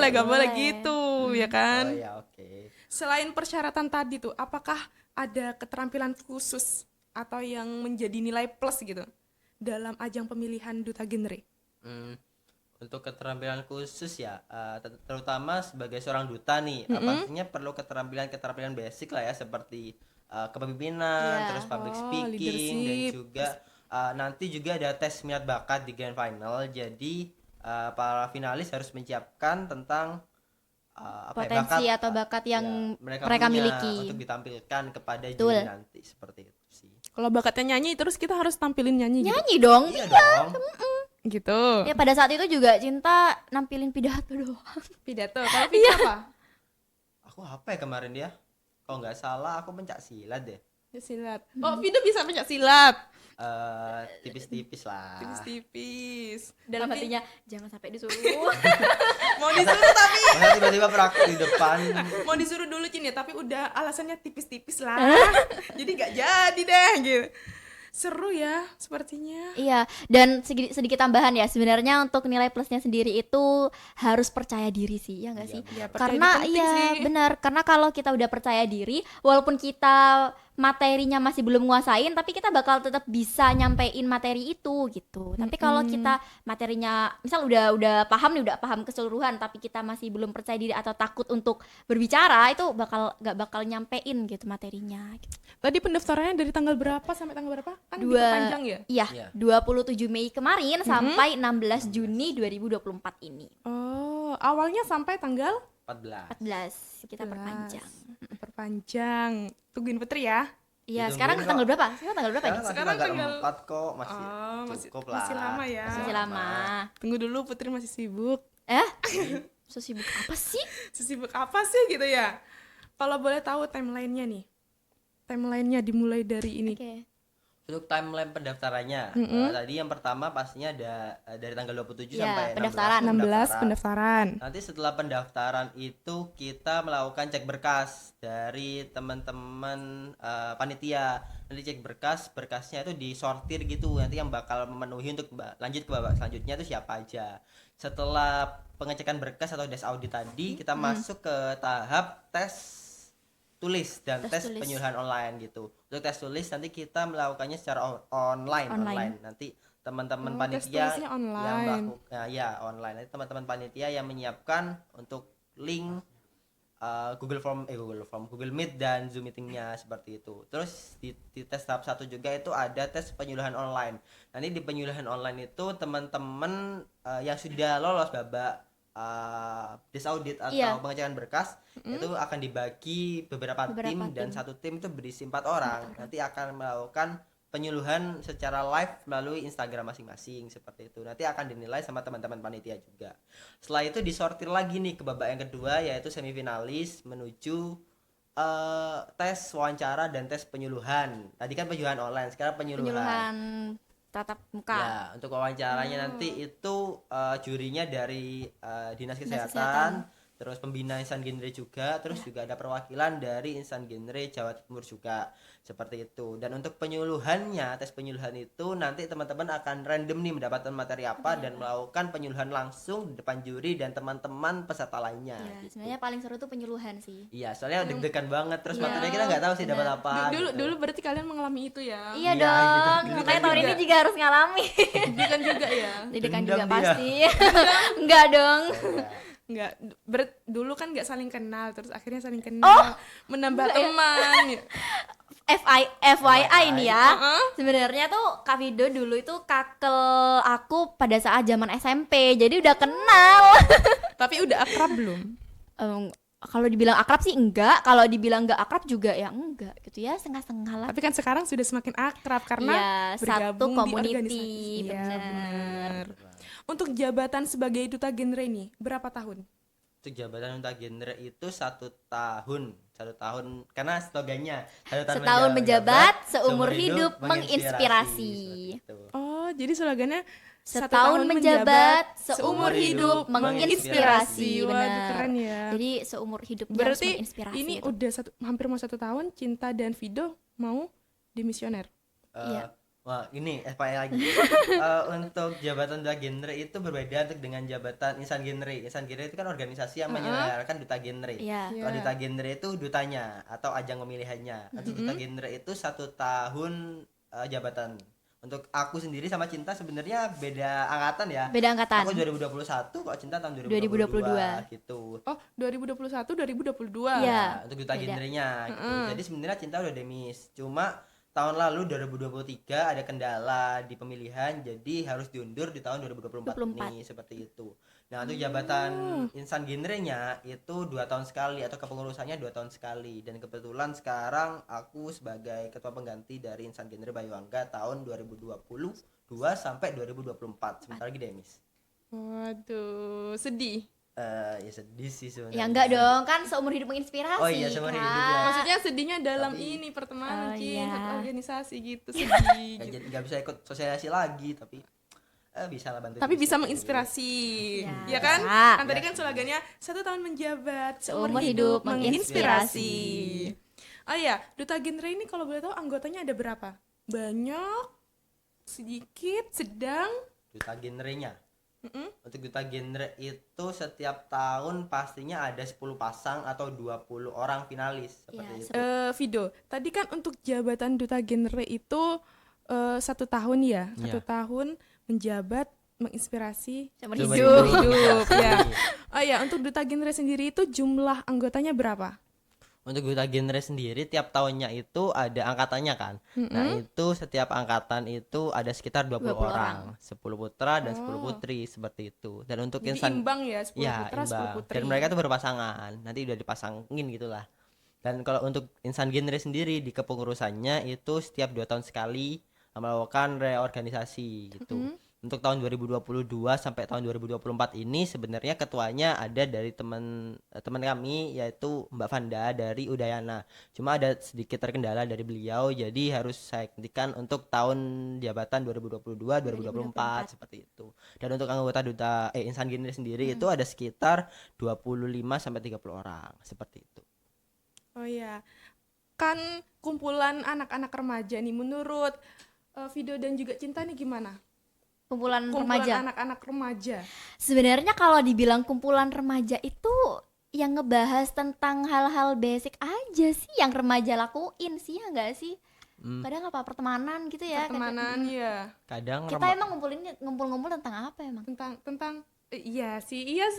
Nggak boleh gitu, ya kan? Oh ya, oke. Selain persyaratan tadi tuh, apakah ada keterampilan khusus atau yang menjadi nilai plus gitu dalam ajang pemilihan duta genre? Untuk keterampilan khusus ya, terutama sebagai seorang duta nih, pastinya perlu keterampilan basic lah ya, seperti kepemimpinan, Iya. terus public Oh, speaking, dan leadership. juga nanti juga ada tes minat bakat di grand final. Jadi para finalis harus menyiapkan tentang Potensi atau bakat yang mereka punya miliki. untuk ditampilkan kepada Betul. juri nanti seperti itu sih. Kalau bakatnya nyanyi, terus kita harus tampilin nyanyi gitu. Nyanyi dong. Iya dong. Gitu. Ya pada saat itu juga Cinta nampilin pidato doang. Pidato. Kalau Vika apa? Aku apa ya kemarin dia? Kalau nggak salah aku pencak silat deh. Ya, silat. Oh, Vida bisa pencak silat. Tipis-tipis lah. Tipis-tipis. Dalam Tapi hatinya jangan sampai disuruh. mau disuruh tapi Masa tiba-tiba praktik di depan. mau disuruh dulu Cin ya, tapi udah alasannya tipis-tipis lah. Jadi gak jadi deh gitu. Seru ya sepertinya. Iya, dan sedikit tambahan ya, sebenarnya untuk nilai plusnya sendiri itu harus percaya diri sih, ya nggak sih? Iya, percaya Karena diri penting iya sih. benar, karena kalau kita udah percaya diri, walaupun kita materinya masih belum nguasain, tapi kita bakal tetap bisa nyampein materi itu gitu. Tapi kalau kita materinya, misal udah paham nih, udah paham keseluruhan, tapi kita masih belum percaya diri atau takut untuk berbicara, itu nggak bakal nyampein gitu materinya. Gitu. Tadi pendaftarannya dari tanggal berapa sampai tanggal berapa? Kan Dua- diperpanjang ya? Iya, Iya. 27 Mei kemarin sampai 16 Juni 2024 ini. Oh, awalnya sampai tanggal 14. 14 kita 14. perpanjang. Perpanjang. Tungguin Putri ya. Iya, Ditungguin sekarang kok. tanggal berapa? Sekarang tanggal berapa nih? Sekarang tanggal tanggal- 4 kok, masih Oh, cukup lah. masih lama ya. Masih lama. Tunggu dulu, Putri masih sibuk. Sesibuk apa sih? Sesibuk apa sih gitu ya? Kalau boleh tahu timelinenya nih. Timelinenya dimulai dari ini. Oke. Untuk timeline pendaftarannya, tadi yang pertama pastinya ada dari tanggal 27 Ya, sampai pendaftaran. 16 pendaftaran. Nanti setelah pendaftaran itu kita melakukan cek berkas dari teman-teman panitia. Nanti cek berkasnya itu disortir gitu. Nanti yang bakal memenuhi untuk lanjut ke babak selanjutnya itu siapa aja. Setelah pengecekan berkas atau des audit tadi, kita masuk ke tahap tes tulis dan tes tulis. penyuluhan online gitu. Untuk tes tulis nanti kita melakukannya secara online. Nanti teman-teman tes panitia tulisnya yang online. melakukan ya online. Nanti teman-teman panitia yang menyiapkan untuk link Google Meet dan Zoom meetingnya seperti itu. Terus di tes tahap 1 juga itu ada tes penyuluhan online. Nanti di penyuluhan online itu teman-teman yang sudah lolos babak disaudit atau Iya. pengecekan berkas itu akan dibagi beberapa tim dan satu tim itu berisi 4 orang. Nanti akan melakukan penyuluhan secara live melalui Instagram masing-masing seperti itu. Nanti akan dinilai sama teman-teman panitia juga. Setelah itu disortir lagi nih ke babak yang kedua, yaitu semifinalis menuju tes wawancara dan tes penyuluhan. Tadi kan penyuluhan online, sekarang Penyuluhan tatap muka. Ya, untuk wawancaranya nanti itu jurinya dari Dinas Kesehatan. Kesehatan, terus pembina insan genre juga, terus juga ada perwakilan dari insan genre Jawa Timur juga, seperti itu. Dan untuk penyuluhannya, tes penyuluhan itu nanti teman-teman akan random nih mendapatkan materi apa dan melakukan penyuluhan langsung di depan juri dan teman-teman peserta lainnya. Ya, gitu. sebenarnya paling seru tuh penyuluhan sih. Iya, soalnya deg-degan banget, terus Iya, materinya kita nggak tahu sih dapat apa. Dulu gitu. dulu berarti kalian mengalami itu ya? Iya Iya, dong, gitu. makanya tahun ini juga harus ngalami. Deg-degan juga ya? Deg-degan Dendam juga dia. pasti. Enggak dong. Iya. Enggak, dulu kan nggak saling kenal, terus akhirnya saling kenal, Oh, menambah enggak ya? teman. FYI nih ya. Heeh. Sebenarnya tuh Kak Vido dulu itu kakel aku pada saat zaman SMP. Jadi udah kenal. Tapi udah akrab belum? Kalau dibilang akrab sih enggak, kalau dibilang enggak akrab juga ya enggak gitu ya, setengah-setengah lah. Tapi kan sekarang sudah semakin akrab karena Iya, satu bergabung di community, organisasi. Iya, bener. bener. Untuk jabatan sebagai duta genre ini berapa tahun? Untuk jabatan duta genre itu 1 tahun karena slogannya Setahun menjabat, seumur hidup menginspirasi. Seperti itu. Oh, jadi slogannya Setahun menjabat, seumur hidup menginspirasi. menginspirasi. Wah, itu Benar. keren ya. Jadi seumur hidup dia harus Berarti menginspirasi. ini gitu. udah hampir mau 1 tahun Cinta dan Vido mau dimisioner. Iya. Wah, ini FYI lagi. Untuk jabatan duta genre itu berbeda untuk dengan jabatan insan genre. Insan genre itu kan organisasi yang menyelenggarakan duta genre. Iya. Kalau duta genre itu dutanya atau ajang pemilihannya. Untuk duta genre itu 1 tahun jabatan. Untuk aku sendiri sama Cinta sebenarnya beda angkatan ya. Beda angkatan. Aku 2021, kok Cinta tahun 2022. gitu. Oh, 2021 2022. Iya. Untuk duta Beda. genrenya gitu. Jadi sebenarnya Cinta udah demis. Cuma tahun lalu 2023 ada kendala di pemilihan, jadi harus diundur di tahun 2024 ini seperti itu. Nah, untuk jabatan insan genrenya itu 2 tahun sekali atau kepengurusannya 2 tahun sekali. Dan kebetulan sekarang aku sebagai ketua pengganti dari insan genre Bayuangga tahun 2022 sampai 2024. Sebentar lagi demis. Waduh, sedih. Ya sedih sih sebenarnya. Ya enggak dong, kan seumur hidup menginspirasi. Oh iya, seumur hidup ya. Kak. Maksudnya sedihnya dalam Tapi- ini pertemanan, Oh, Cin, iya. satu organisasi gitu, sedih. gitu. Nggak bisa ikut sosialisasi lagi, tapi bisa lah bantu. Tapi di bisa situ. menginspirasi, Ya. ya kan? Bisa. Kan tadi kan slogannya 1 tahun menjabat, Seumur hidup menginspirasi. Oh iya, duta genre ini kalau boleh tahu anggotanya ada berapa? Banyak, sedikit, sedang. Duta genrenya. Untuk duta genre itu setiap tahun pastinya ada 10 pasang atau 20 orang finalis seperti Iya, itu. Vido, tadi kan untuk jabatan duta genre itu 1 tahun ya, 1 Iya. tahun menjabat menginspirasi Seumur Seumur hidup. hidup ya. Oh ya, untuk duta genre sendiri itu jumlah anggotanya berapa? Untuk duta genre sendiri tiap tahunnya itu ada angkatannya kan. Nah, itu setiap angkatan itu ada sekitar 20 20 orang. 10 putra dan 10 putri seperti itu. Dan untuk Jadi insan imbang ya, 10 ya, putra, 10 imbang. putri. Dan mereka tuh berpasangan. Nanti udah dipasangin gitulah. Dan kalau untuk insan genre sendiri di kepengurusannya itu setiap 2 tahun sekali melakukan reorganisasi gitu. Untuk tahun 2022 sampai tahun 2024 ini sebenarnya ketuanya ada dari teman kami, yaitu Mbak Vanda dari Udayana. Cuma ada sedikit terkendala dari beliau, jadi harus saya gantikan untuk tahun jabatan 2022 2024 seperti itu. Dan untuk anggota insan genre sendiri itu ada sekitar 25 sampai 30 orang seperti itu. Oh ya, kan kumpulan anak-anak remaja nih, menurut Video dan juga Cinta nih gimana? Kumpulan Kumpulan remaja. anak-anak remaja. Sebenarnya kalau dibilang kumpulan remaja itu yang ngebahas tentang hal-hal basic aja sih yang remaja lakuin sih, ya nggak sih? Kadang apa pertemanan gitu ya. Pertemanan ya. Kadang Kita emang ngumpul-ngumpul tentang apa emang? Tentang iya sih ya.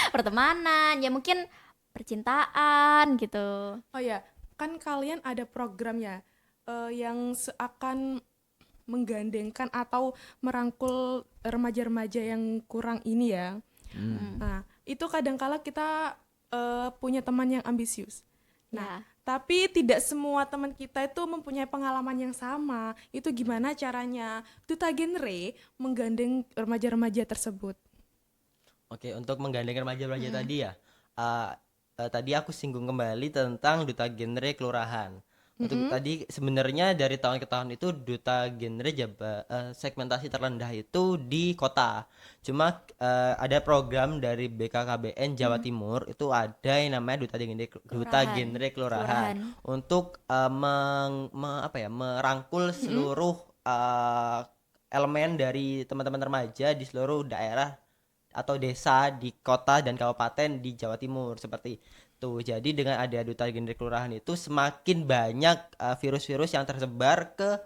Pertemanan, ya mungkin percintaan gitu. Oh ya, kan kalian ada program ya yang akan menggandengkan atau merangkul remaja-remaja yang kurang ini ya. Nah, itu kadangkala kita punya teman yang ambisius. Nah, tapi tidak semua teman kita itu mempunyai pengalaman yang sama. Itu gimana caranya Duta Genre menggandeng remaja-remaja tersebut? Oke, untuk menggandeng remaja-remaja tadi ya, tadi aku singgung kembali tentang Duta Genre Kelurahan. Untuk tadi sebenarnya dari tahun ke tahun itu Duta Genre segmentasi terendah itu di kota. Cuma ada program dari BKKBN Jawa Timur itu ada yang namanya Duta Genre Kelurahan untuk merangkul seluruh elemen dari teman-teman remaja di seluruh daerah atau desa di kota dan kabupaten di Jawa Timur seperti itu. Jadi dengan ada Duta Genre Kelurahan itu semakin banyak virus-virus yang tersebar ke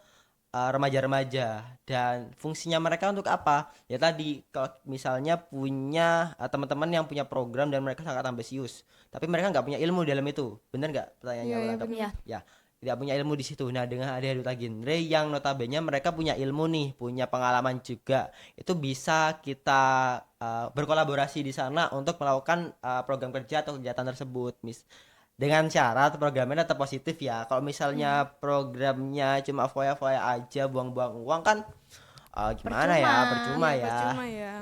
remaja-remaja. Dan fungsinya mereka untuk apa? Ya tadi kalau misalnya punya teman-teman yang punya program dan mereka sangat ambisius, tapi mereka nggak punya ilmu dalam itu. Bener nggak pertanyaannya? Iya, Ulan? Iya. Ya, tidak punya ilmu di situ. Nah, dengan ada Duta Genre yang notabene mereka punya ilmu nih, punya pengalaman juga, itu bisa kita berkolaborasi di sana untuk melakukan program kerja atau kegiatan tersebut, dengan syarat programnya tetap positif ya. Kalau misalnya programnya cuma foya-foya aja, buang-buang uang kan gimana ya, percuma Iya, ya. percuma ya.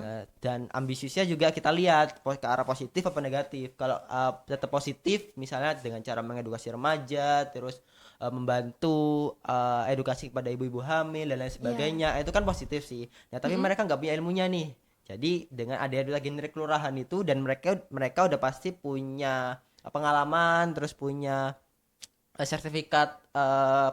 Dan ambisiusnya juga kita lihat ke arah positif apa negatif. Kalau tetap positif misalnya dengan cara mengedukasi remaja, terus membantu edukasi kepada ibu-ibu hamil dan lain sebagainya, itu kan positif sih. Nah, tapi mereka nggak punya ilmunya nih. Jadi dengan ada Duta Genre Kelurahan itu, dan mereka udah pasti punya pengalaman, terus punya sertifikat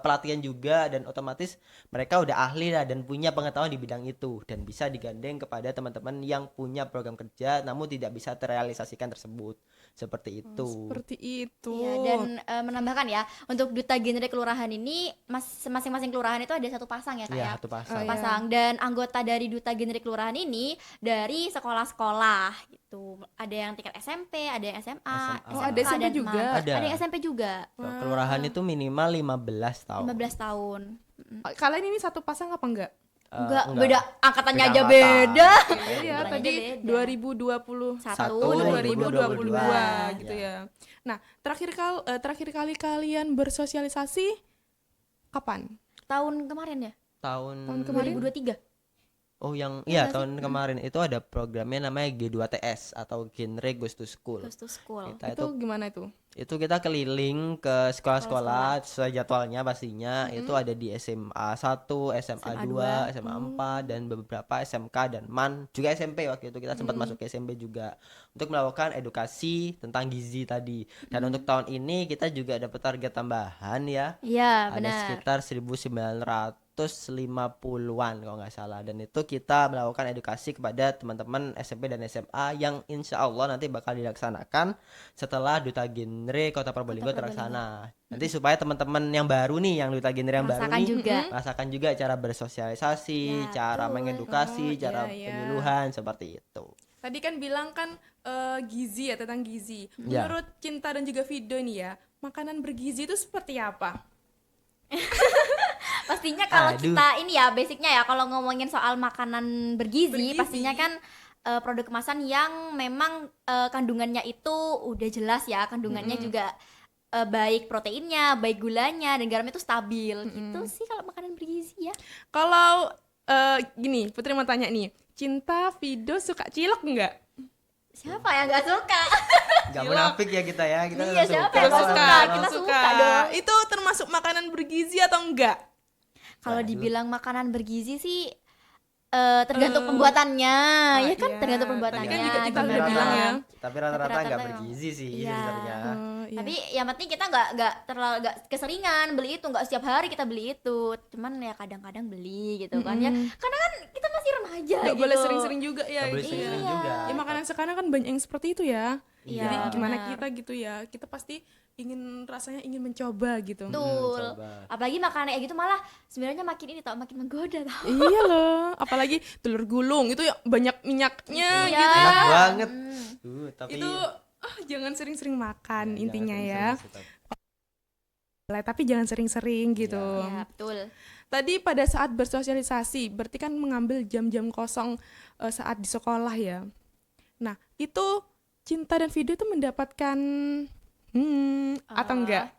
pelatihan juga, dan otomatis mereka udah ahli lah dan punya pengetahuan di bidang itu dan bisa digandeng kepada teman-teman yang punya program kerja namun tidak bisa terrealisasikan tersebut. Seperti itu. Seperti itu. Iya, dan menambahkan ya, untuk Duta Genre Kelurahan ini masing-masing kelurahan itu ada satu pasang ya Kak Iya, ya. satu pasang. Oh, iya. Pasang, dan anggota dari Duta Genre Kelurahan ini dari sekolah-sekolah gitu. Ada yang tingkat SMP, ada yang SMA, Oh, ada SMP dan juga? MA. Ada. Ada yang SMP juga. Kelurahan itu minimal 15 tahun. 15 tahun. Kalian ini satu pasang apa enggak? Enggak, enggak. beda angkatannya Beda aja angkatan. beda. Iya, Angkatannya tadi beda. 2021 Satu, 2022 gitu Ya. ya. Nah, terakhir kali kalian bersosialisasi kapan? Tahun kemarin ya? Tahun Tahun kemarin? 2023. Oh, yang iya tahun kemarin itu ada programnya namanya G2TS atau Genre Goes to School. Goes to School. Kita Itu gimana itu? itu kita keliling ke sekolah-sekolah sesuai jadwalnya pastinya. Itu ada di SMA 1, SMA 2, SMA 4 dan beberapa SMK dan MAN, juga SMP. Waktu itu kita sempat masuk ke SMP juga untuk melakukan edukasi tentang gizi tadi. Dan untuk tahun ini kita juga dapat target tambahan ya. Iya, Ada benar. sekitar 1950-an kalau nggak salah, dan itu kita melakukan edukasi kepada teman-teman SMP dan SMA yang insya Allah nanti bakal dilaksanakan setelah Duta Genre Kota Probolinggo terlaksana. Nanti supaya teman-teman yang baru nih, yang Duta Genre yang baru Rasakan nih, juga. rasakan juga cara bersosialisasi, Ya, cara betul. mengedukasi, Oh, cara iya, iya. penyuluhan seperti itu. Tadi kan bilang kan gizi ya, tentang gizi. Ya. Menurut Cinta dan juga Video nih ya, makanan bergizi itu seperti apa? Pastinya kalau Aduh. kita ini ya basicnya ya, kalau ngomongin soal makanan bergizi. Pastinya kan produk kemasan yang memang kandungannya itu udah jelas ya, kandungannya juga baik proteinnya, baik gulanya, dan garamnya itu stabil gitu sih kalau makanan bergizi ya. Kalau Gini, Putri mau tanya nih, Cinta, Vido suka cilok nggak? Siapa yang nggak suka? Nggak munafik ya kita ya, kita Iya, siapa yang nggak suka? Kita suka dong. Itu termasuk makanan bergizi atau enggak? Kalau Waduh. dibilang makanan bergizi sih tergantung pembuatannya, ya kan iya. tergantung Tadi pembuatannya. kan juga kita udah gimana. bilang ya. Tapi rata-rata Tapi nggak rata-rata bergizi sih Iya. sebenarnya. Iya. Tapi yang penting kita nggak terlalu nggak keseringan beli itu, nggak setiap hari kita beli itu. Cuman ya kadang-kadang beli gitu kan ya. Karena kan kita masih remaja Nggak gitu. boleh sering-sering juga ya. Nggak boleh gitu sering-sering ya. juga. Ya makanan sekarang kan banyak yang seperti itu ya. Iya, Jadi gimana benar. kita gitu ya, kita pasti rasanya ingin mencoba gitu. Betul. coba. Apalagi makanan kayak gitu malah sebenarnya makin ini tau, makin menggoda tau. Iya loh, apalagi telur gulung itu ya banyak minyaknya Iya. gitu. Enak banget. Tapi Itu jangan sering-sering makan jangan intinya ya. sering-sering sih, Tapi jangan sering-sering gitu. Iya, betul. Tadi pada saat bersosialisasi, berarti kan mengambil jam-jam kosong saat di sekolah ya. Nah, itu Cinta dan Video itu mendapatkan atau enggak?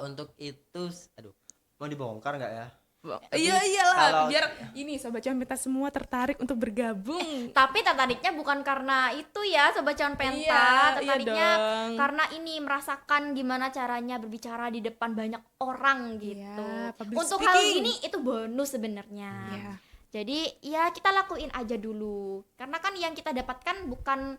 untuk itu, aduh, mau dibongkar nggak ya? Iya iyalah, kalau- biar ini Sobat Cuan Penta semua tertarik untuk bergabung. Tapi tertariknya bukan karena itu ya Sobat Cuan Penta, Iya, tertariknya dong. karena ini merasakan gimana caranya berbicara di depan banyak orang gitu. Iya, public Untuk hal speaking. gini itu bonus sebenarnya. Iya. Jadi ya kita lakuin aja dulu. Karena kan yang kita dapatkan bukan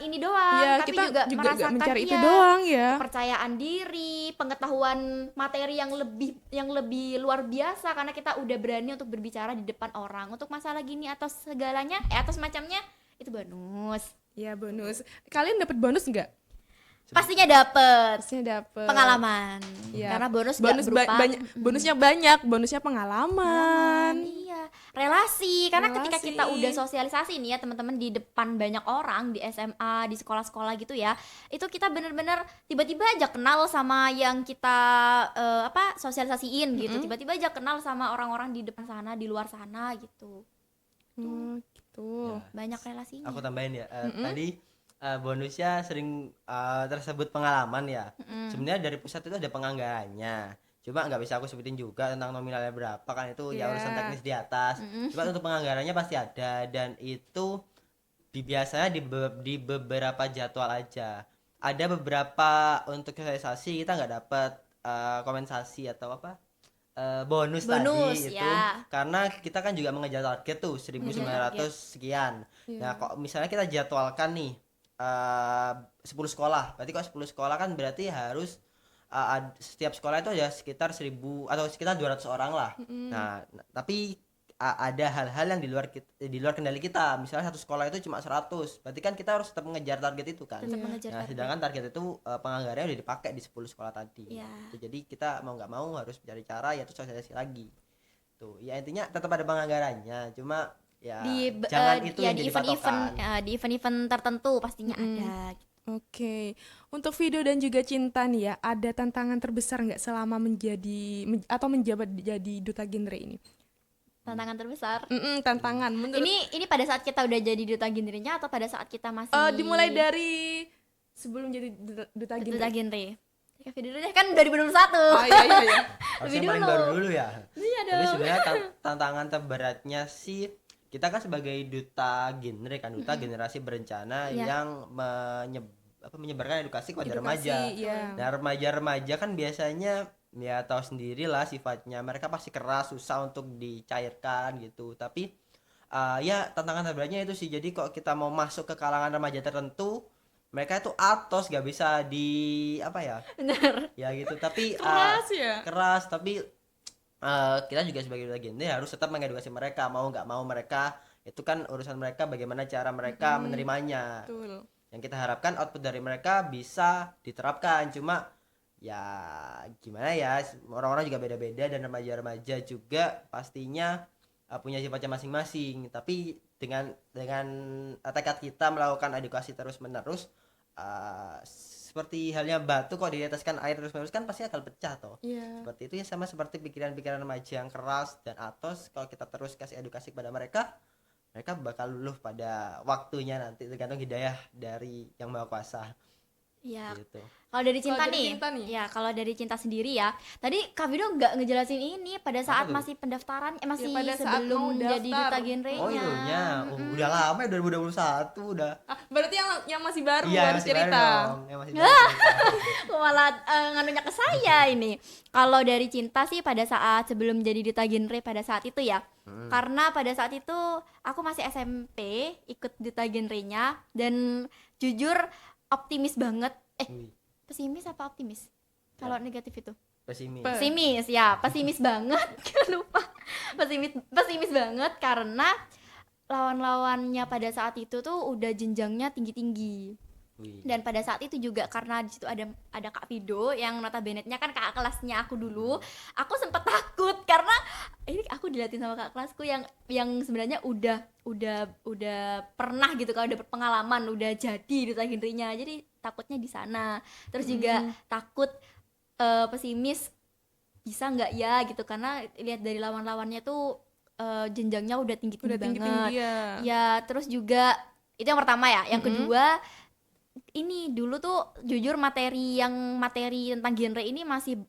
ini doang, Iya, tapi kita juga juga merasakan nggak mencari itu iya, doang ya. kepercayaan diri, pengetahuan materi yang lebih luar biasa karena kita udah berani untuk berbicara di depan orang. Untuk masalah gini atau segalanya, atau semacamnya itu bonus. Iya, bonus. Kalian dapat bonus enggak? Pastinya dapet Pastinya dapat. pengalaman. Iya. Karena bonus Bonus nggak berupa banyak, bonusnya banyak, bonusnya pengalaman. Iya, relasi. Karena ketika Relasi. kita udah sosialisasi nih ya teman-teman di depan banyak orang di SMA, di sekolah-sekolah gitu ya, itu kita bener-bener tiba-tiba aja kenal sama yang kita sosialisasiin gitu. Tiba-tiba aja kenal sama orang-orang di depan sana, di luar sana gitu. Oh, gitu. Ya, Banyak relasinya. aku tambahin ya. Tadi bonusnya sering tersebut pengalaman ya. Sebenarnya dari pusat itu ada penganggarannya. Cuma nggak bisa aku sebutin juga tentang nominalnya berapa kan itu ya Iya. urusan teknis di atas. Cuma untuk penganggarannya pasti ada dan itu biasanya di beberapa jadwal aja. Ada beberapa untuk sosialisasi kita nggak dapat kompensasi atau apa bonus Bonus, tadi itu ya. karena kita kan juga mengejar target tuh 1.900 sekian. Nah, kok misalnya kita jadwalkan nih 10 sekolah. Berarti kok 10 sekolah kan berarti harus setiap sekolah itu ada sekitar 1.000 atau sekitar 200 orang lah. Nah, tapi ada hal-hal yang di luar kendali kita. Misalnya satu sekolah itu cuma 100. Berarti kan kita harus tetap mengejar target itu kan. Tetap mengejar Nah, target. sedangkan target itu penganggarannya udah dipakai di 10 sekolah tadi. Iya. Jadi kita mau nggak mau harus mencari cara yaitu sosialisasi lagi. Tuh, ya intinya tetap ada penganggarannya. Cuma ya jangan itu yang di jadi event-event patokan. di event-event tertentu pastinya ada gitu. Oke, untuk Video dan juga Cinta nih ya, ada tantangan terbesar nggak selama atau menjabat jadi duta genre ini? Tantangan terbesar. Tantangan menurut Ini pada saat kita udah jadi duta genrenya atau pada saat kita masih dimulai dari sebelum jadi duta genre. duta genre. Kayak video dulu deh kan 2021. Oh iya iya iya. Harusnya Lebih paling dulu. baru dulu ya. Iya Tapi sebenarnya tantangan terberatnya sih kita kan sebagai duta genre kan duta generasi berencana Iya. yang menyebarkan edukasi kepada Edukasi, remaja. iya. Nah, remaja-remaja kan biasanya ya tahu sendiri lah sifatnya mereka pasti keras susah untuk dicairkan gitu. Tapi ya tantangan terberatnya itu sih. Jadi kok kita mau masuk ke kalangan remaja tertentu mereka itu atos gak bisa Bener. ya gitu tapi Keras ya. keras tapi kita juga sebagai duta genre harus tetap mengedukasi mereka mau nggak mau mereka itu kan urusan mereka bagaimana cara mereka menerimanya. Betul. Yang kita harapkan output dari mereka bisa diterapkan cuma ya gimana ya orang-orang juga beda-beda dan remaja-remaja juga pastinya punya sifatnya masing-masing tapi dengan tekad kita melakukan edukasi terus-menerus seperti halnya batu kok diteteskan air terus-menerus kan pasti akan pecah toh. Iya. Seperti itu ya sama seperti pikiran-pikiran remaja yang keras dan atos kalau kita terus kasih edukasi kepada mereka bakal luluh pada waktunya nanti tergantung hidayah dari yang maha kuasa Iya. gitu. Kalau dari cinta dari nih, cinta nih? ya kalau dari cinta sendiri ya. Tadi Kak Vido nggak ngejelasin ini pada saat tuh? masih pendaftaran, masih pada saat mau sebelum jadi duta daftar. genrenya. Oh itunya, udah lama ya 2021 udah. Berarti yang masih baru Iya, harus masih baru cerita. dong, yang masih baru cerita. Kok malah nganunya ke saya ini. Kalau dari cinta sih pada saat sebelum jadi duta genre pada saat itu ya. Karena pada saat itu aku masih SMP ikut duta genrenya dan jujur optimis banget. Wih, Pesimis apa optimis? Kalau negatif itu. pesimis. Pesimis ya, pesimis banget. Lupa. Pesimis banget karena lawan-lawannya pada saat itu tuh udah jenjangnya tinggi-tinggi. Wih. Dan pada saat itu juga karena di situ ada Kak Vido yang notabene-nya kan kakak kelasnya aku dulu, aku sempet takut karena ini aku diliatin sama kakak kelasku yang sebenarnya udah pernah gitu, kalau udah berpengalaman, udah jadi duta genrenya, jadi takutnya di sana. Terus juga takut pesimis bisa nggak ya gitu, karena lihat dari lawan-lawannya tuh jenjangnya udah tinggi-tinggi Udah banget. tinggi-tinggi ya. Ya, terus juga itu yang pertama ya. Yang kedua, ini dulu tuh jujur materi tentang genre ini masih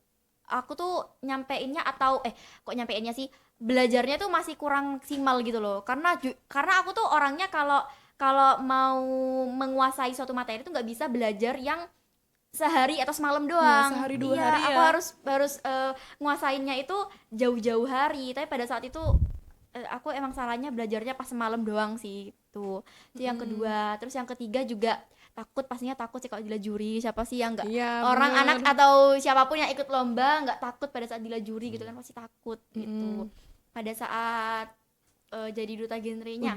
aku tuh nyampeinnya sih, belajarnya tuh masih kurang maksimal gitu loh. Karena aku tuh orangnya kalau mau menguasai suatu materi tuh nggak bisa belajar yang sehari atau semalam doang. sehari, 2 Iya, hari aku ya. harus nguasainnya itu jauh-jauh hari. Tapi pada saat itu aku emang salahnya belajarnya pas semalam doang sih itu yang kedua. Terus yang ketiga juga pastinya takut sih kalau dilajuri. Siapa sih yang nggak, Iya, orang bener. anak atau siapapun yang ikut lomba nggak takut pada saat dilajuri gitu kan, pasti takut gitu. Pada saat jadi duta genrenya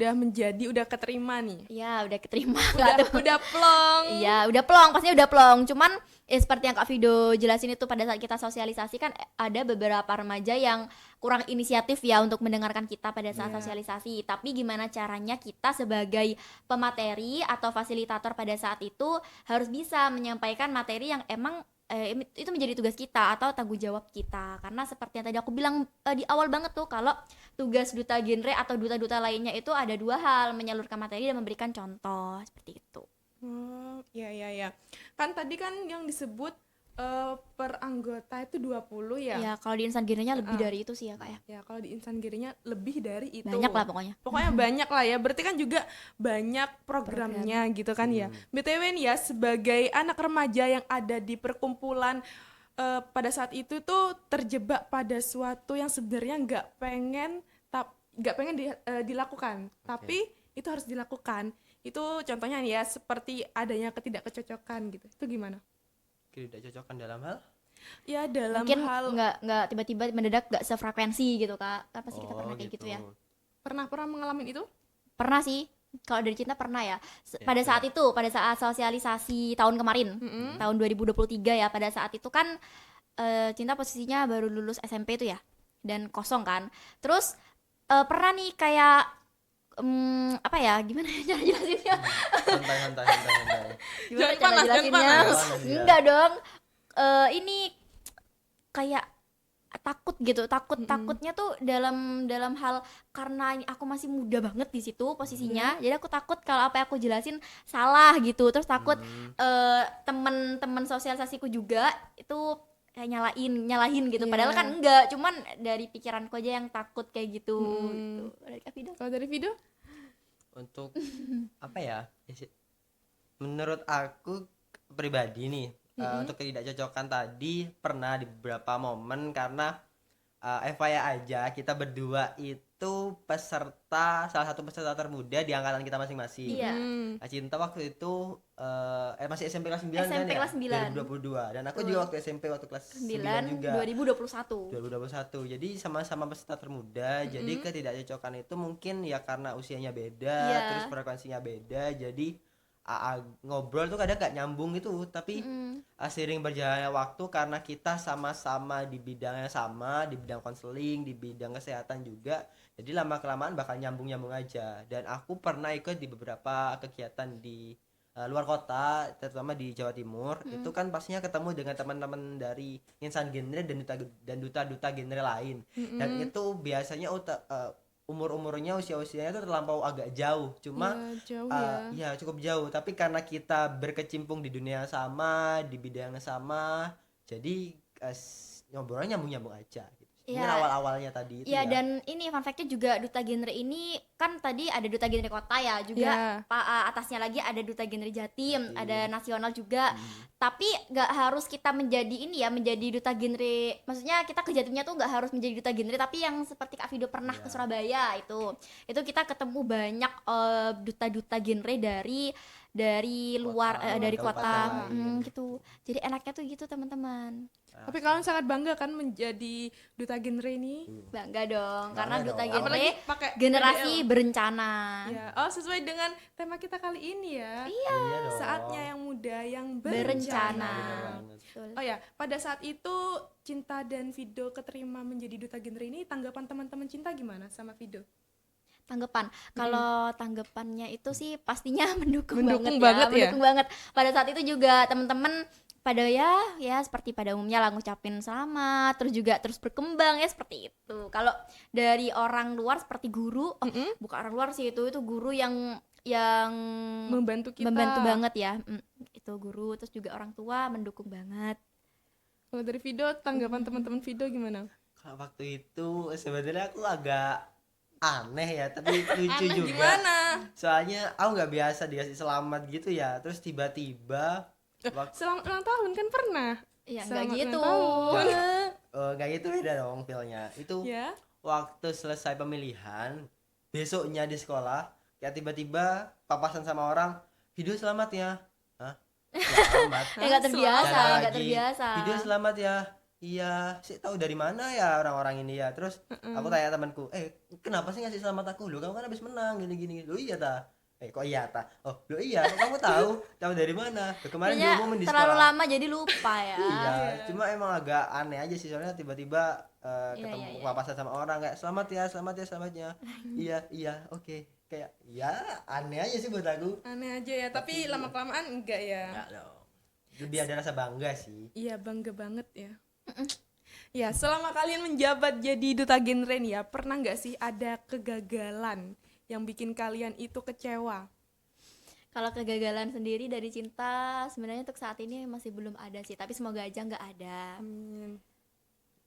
Udah keterima nih. ya udah keterima nggak tuh. Udah plong. Iya, udah plong, pastinya udah plong. Cuman seperti yang Kak Vido jelasin itu, pada saat kita sosialisasi kan ada beberapa remaja yang kurang inisiatif ya untuk mendengarkan kita pada saat sosialisasi. Tapi gimana caranya kita sebagai pemateri atau fasilitator pada saat itu harus bisa menyampaikan materi yang emang itu menjadi tugas kita atau tanggung jawab kita. Karena seperti yang tadi aku bilang di awal banget tuh, kalau tugas duta genre atau duta-duta lainnya itu ada 2 hal, menyalurkan materi dan memberikan contoh, seperti itu. Ya. Kan tadi kan yang disebut per anggota itu 20 ya. Ya, kalau di insan genrenya lebih dari itu sih ya Kak ya. Ya, kalau di insan girinya lebih dari itu. Banyak lah pokoknya. Pokoknya banyak lah ya. Berarti kan juga banyak programnya gitu kan ya. BTW nih ya, sebagai anak remaja yang ada di perkumpulan pada saat itu tuh terjebak pada suatu yang sebenarnya nggak pengen dilakukan, tapi itu harus dilakukan. Itu contohnya nih ya, seperti adanya ketidakcocokan gitu. Itu gimana? Ketidakcocokan dalam hal? Ya dalam Mungkin hal nggak tiba-tiba mendadak nggak sefrekuensi gitu Kak. Kan pasti kita pernah kayak gitu ya. pernah mengalami itu? Pernah sih. Kalau dari cinta pernah ya. Pada saat sosialisasi tahun kemarin, tahun 2023 ya, pada saat itu kan cinta posisinya baru lulus SMP tuh ya, dan kosong kan. Terus pernah nih kayak apa ya, gimana ya cara jelasinnya? Santai. Gimana Jangan cara panas, jelasinnya? jangan panas, ya. Enggak dong. Ini kayak takutnya tuh dalam hal, karena aku masih muda banget di situ posisinya. Jadi aku takut kalau apa yang aku jelasin salah gitu. Terus takut teman-teman sosialisasiku juga itu kayak nyalahin gitu. Padahal kan enggak, cuman dari pikiranku aja yang takut kayak gitu. Gitu. Dari Kak Vida. Kalau dari video? Untuk apa ya? Menurut aku pribadi nih, untuk ketidakcocokan tadi pernah di beberapa momen, karena FYI aja, kita berdua itu salah satu peserta termuda di angkatan kita masing-masing. Iya. Cinta waktu itu masih SMP kelas 9 SMP kan kelas 9. 2022, dan aku juga waktu SMP waktu kelas 9 juga 2021. 2021. Jadi sama-sama peserta termuda. Jadi ketidakcocokan itu mungkin ya karena usianya beda, Iya. terus frekuensinya beda. Jadi ngobrol tuh kadang gak nyambung gitu. Tapi seiring berjalannya waktu, karena kita sama-sama di bidang yang sama, di bidang konseling, di bidang kesehatan juga, jadi lama kelamaan bakal nyambung aja. Dan aku pernah ikut di beberapa kegiatan di luar kota, terutama di Jawa Timur. Itu kan pastinya ketemu dengan teman-teman dari insan genre dan duta-duta genre lain. Dan itu biasanya umur-umurnya usia-usianya itu terlampau agak jauh. Cuma Iya, jauh ya. ya cukup jauh, tapi karena kita berkecimpung di dunia yang sama, di bidang yang sama, jadi ngobrolnya nyambung-nyambung aja gitu. Mungkin Iya. awal-awalnya tadi itu Iya, ya. dan ini fun fact-nya juga duta genre ini kan tadi ada duta genre kota ya, juga Iya. atasnya lagi ada duta genre Jatim, ada nasional juga. Tapi nggak harus kita menjadi ini ya, menjadi duta genre. Maksudnya kita ke Jatimnya tuh nggak harus menjadi duta genre, tapi yang seperti Kak Vido pernah ke Surabaya itu kita ketemu banyak duta-duta genre dari luar Kota, dari kabupaten kota lain. gitu. Jadi enaknya tuh gitu teman-teman. Tapi kalian sangat bangga kan menjadi duta genre ini? Bangga dong, Bangga karena duta dong. genre Apalagi pakai generasi PDL. berencana. Ya, oh sesuai dengan tema kita kali ini ya. Iya dong. Saatnya yang muda yang Berencana. Bener banget. Betul. Oh ya, pada saat itu Cinta dan Vido keterima menjadi duta genre ini, tanggapan teman-teman Cinta gimana sama Vido? Tanggapan, kalau tanggapannya itu sih pastinya mendukung, Mendukung banget banget ya? mendukung banget. Pada saat itu juga teman-teman pada ya seperti pada umumnya lah ngucapin selamat, terus juga terus berkembang ya seperti itu. Kalau dari orang luar seperti guru, bukan orang luar sih, itu guru yang Membantu kita. membantu banget ya. Itu guru, terus juga orang tua mendukung banget. Kalau dari Vido, tanggapan teman-teman Vido gimana? Kalau waktu itu sebenarnya aku agak aneh ya, tapi lucu Aneh juga. gimana? Soalnya aku nggak biasa dikasih selamat gitu ya, terus tiba-tiba Selamat ulang tahun kan pernah? Ya enggak Selamat gitu. ulang tahun. nggak gitu, beda dong feelnya. Itu Ya. waktu selesai pemilihan, besoknya di sekolah kayak tiba-tiba papasan sama orang, video selamat ya. Hah? Selamat. Enggak terbiasa, Jalan enggak lagi, terbiasa. video selamat ya. Iya, sih tahu dari mana ya orang-orang ini ya. Terus aku tanya temanku, kenapa sih ngasih selamat aku? Loh, kamu kan habis menang gini-gini. Loh iya ta? Kok iya ta? Oh, loh iya, kok kamu tahu? Tahu dari mana? Loh, kemarin Kayaknya diumumin di terlalu sekolah. lama jadi lupa ya. Iya, cuma emang agak aneh aja sih, soalnya tiba-tiba Iya, ketemu iya. papasan sama orang kayak selamat ya, selamatnya. Iya, oke. Kayak ya aneh aja sih buat aku. Aneh aja ya, tapi lama-kelamaan enggak ya. Enggak dong. Lebih ada rasa bangga sih. Iya, bangga banget ya. Ya, selama kalian menjabat jadi duta genre nih ya, pernah nggak sih ada kegagalan yang bikin kalian itu kecewa? Kalau kegagalan sendiri dari Cinta sebenarnya untuk saat ini masih belum ada sih, tapi semoga aja nggak ada. Amin.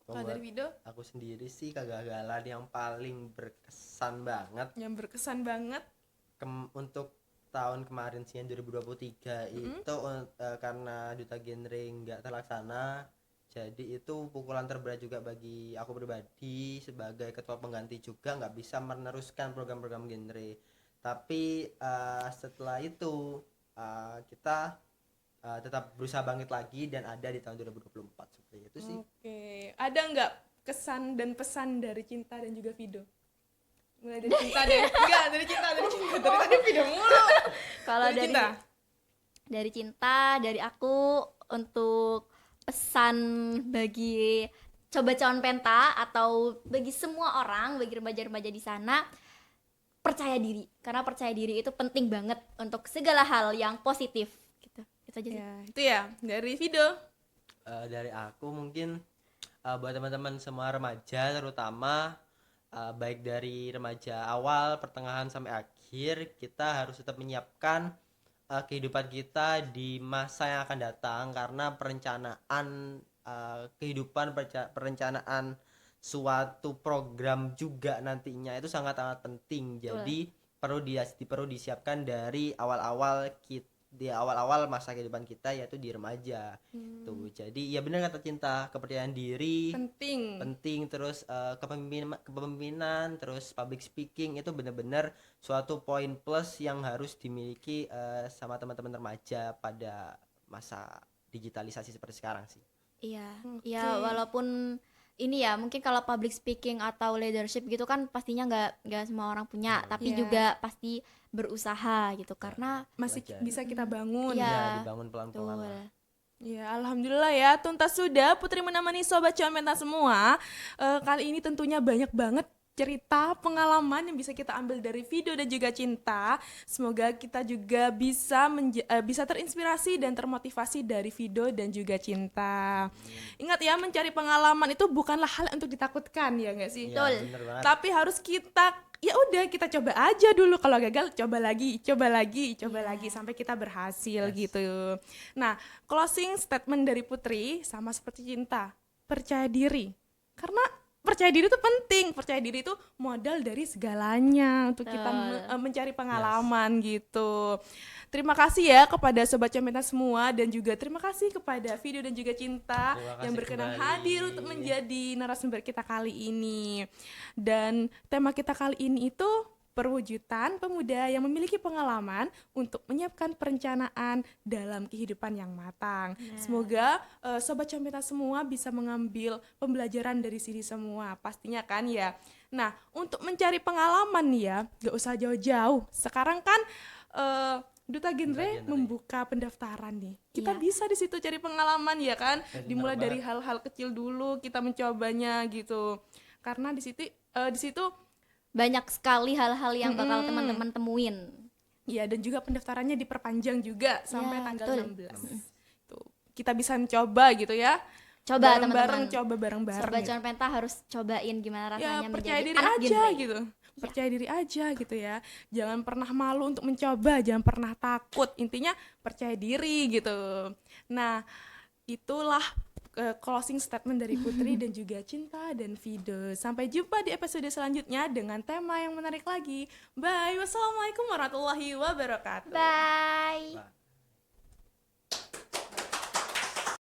Kalau Buat dari Vido, aku sendiri sih kegagalan yang paling berkesan banget yang berkesan banget. untuk tahun kemarin sih yang 2023 itu karena duta genre nggak terlaksana, jadi itu pukulan terberat juga bagi aku pribadi sebagai ketua pengganti, juga nggak bisa meneruskan program-program genre. Tapi setelah itu kita tetap berusaha bangkit lagi dan ada di tahun 2024 seperti itu sih. Oke, ada nggak kesan dan pesan dari Cinta dan juga Vido? Mulai dari Cinta deh. Enggak, dari Cinta. Dari tadi Vido mulu. Kalau Dari Cinta. dari Cinta, dari aku untuk pesan bagi coba calon penta atau bagi semua orang, bagi remaja-remaja di sana, percaya diri. Karena percaya diri itu penting banget untuk segala hal yang positif gitu. Itu aja sih. Ya, itu ya dari Vido. Dari aku mungkin buat teman-teman semua remaja, terutama baik dari remaja awal, pertengahan sampai akhir, kita harus tetap menyiapkan kehidupan kita di masa yang akan datang, karena perencanaan kehidupan, perencanaan suatu program juga nantinya itu sangat-sangat penting. Jadi perlu disiapkan dari awal-awal di awal-awal masa kehidupan kita, yaitu di remaja. Tuh, jadi ya benar kata Cinta, kepercayaan diri penting, terus kepemimpinan, terus public speaking itu benar-benar suatu poin plus yang harus dimiliki sama teman-teman remaja pada masa digitalisasi seperti sekarang sih. Iya, ya walaupun ini ya mungkin kalau public speaking atau leadership gitu kan pastinya nggak semua orang punya, tapi Iya. juga pasti berusaha gitu karena Masih Belajar. bisa kita bangun. Iya. Ya, dibangun pelan-pelan lah. Ya, alhamdulillah ya, tuntas sudah Putri menemani sobat Calon Penta semua. Kali ini tentunya banyak banget cerita, pengalaman yang bisa kita ambil dari Vido dan juga Cinta. Semoga kita juga bisa terinspirasi dan termotivasi dari Vido dan juga Cinta. Ingat ya, mencari pengalaman itu bukanlah hal untuk ditakutkan ya nggak sih? Iya, bener banget. Tapi harus kita ya udah kita coba aja dulu, kalau gagal coba lagi sampai kita berhasil gitu. Nah, closing statement dari Putri sama seperti Cinta, percaya diri. Karena percaya diri itu penting, percaya diri itu modal dari segalanya untuk kita mencari pengalaman gitu. Terima kasih ya kepada Sobat Cometa semua, dan juga terima kasih kepada Video dan juga Cinta Terima yang kasih berkenan kembali. hadir untuk menjadi narasumber kita kali ini. Dan tema kita kali ini itu perwujudan pemuda yang memiliki pengalaman untuk menyiapkan perencanaan dalam kehidupan yang matang. Semoga Sobat Cometa semua bisa mengambil pembelajaran dari sini semua, pastinya kan ya. Nah, untuk mencari pengalaman nih ya, gak usah jauh-jauh. Sekarang kan Duta Genre membuka pendaftaran nih. Kita Iya. bisa di situ cari pengalaman ya kan. Dimulai dari hal-hal kecil dulu kita mencobanya gitu. Karena di situ Banyak sekali hal-hal yang bakal teman-teman temuin. ya, dan juga pendaftarannya diperpanjang juga sampai Ya, tanggal betul. 16. Tuh, kita bisa mencoba gitu ya. Coba bareng-bareng, teman-teman. coba bareng-bareng. Sobat gitu. Cometa harus cobain gimana rasanya Ya, menjadi percaya diri anak aja genre. gitu. Percaya diri aja gitu ya. Jangan pernah malu untuk mencoba, jangan pernah takut. Intinya percaya diri gitu. Nah, itulah closing statement dari Putri dan juga Cinta dan Video. Sampai jumpa di episode selanjutnya dengan tema yang menarik lagi. Bye. Wassalamualaikum warahmatullahi wabarakatuh. Bye.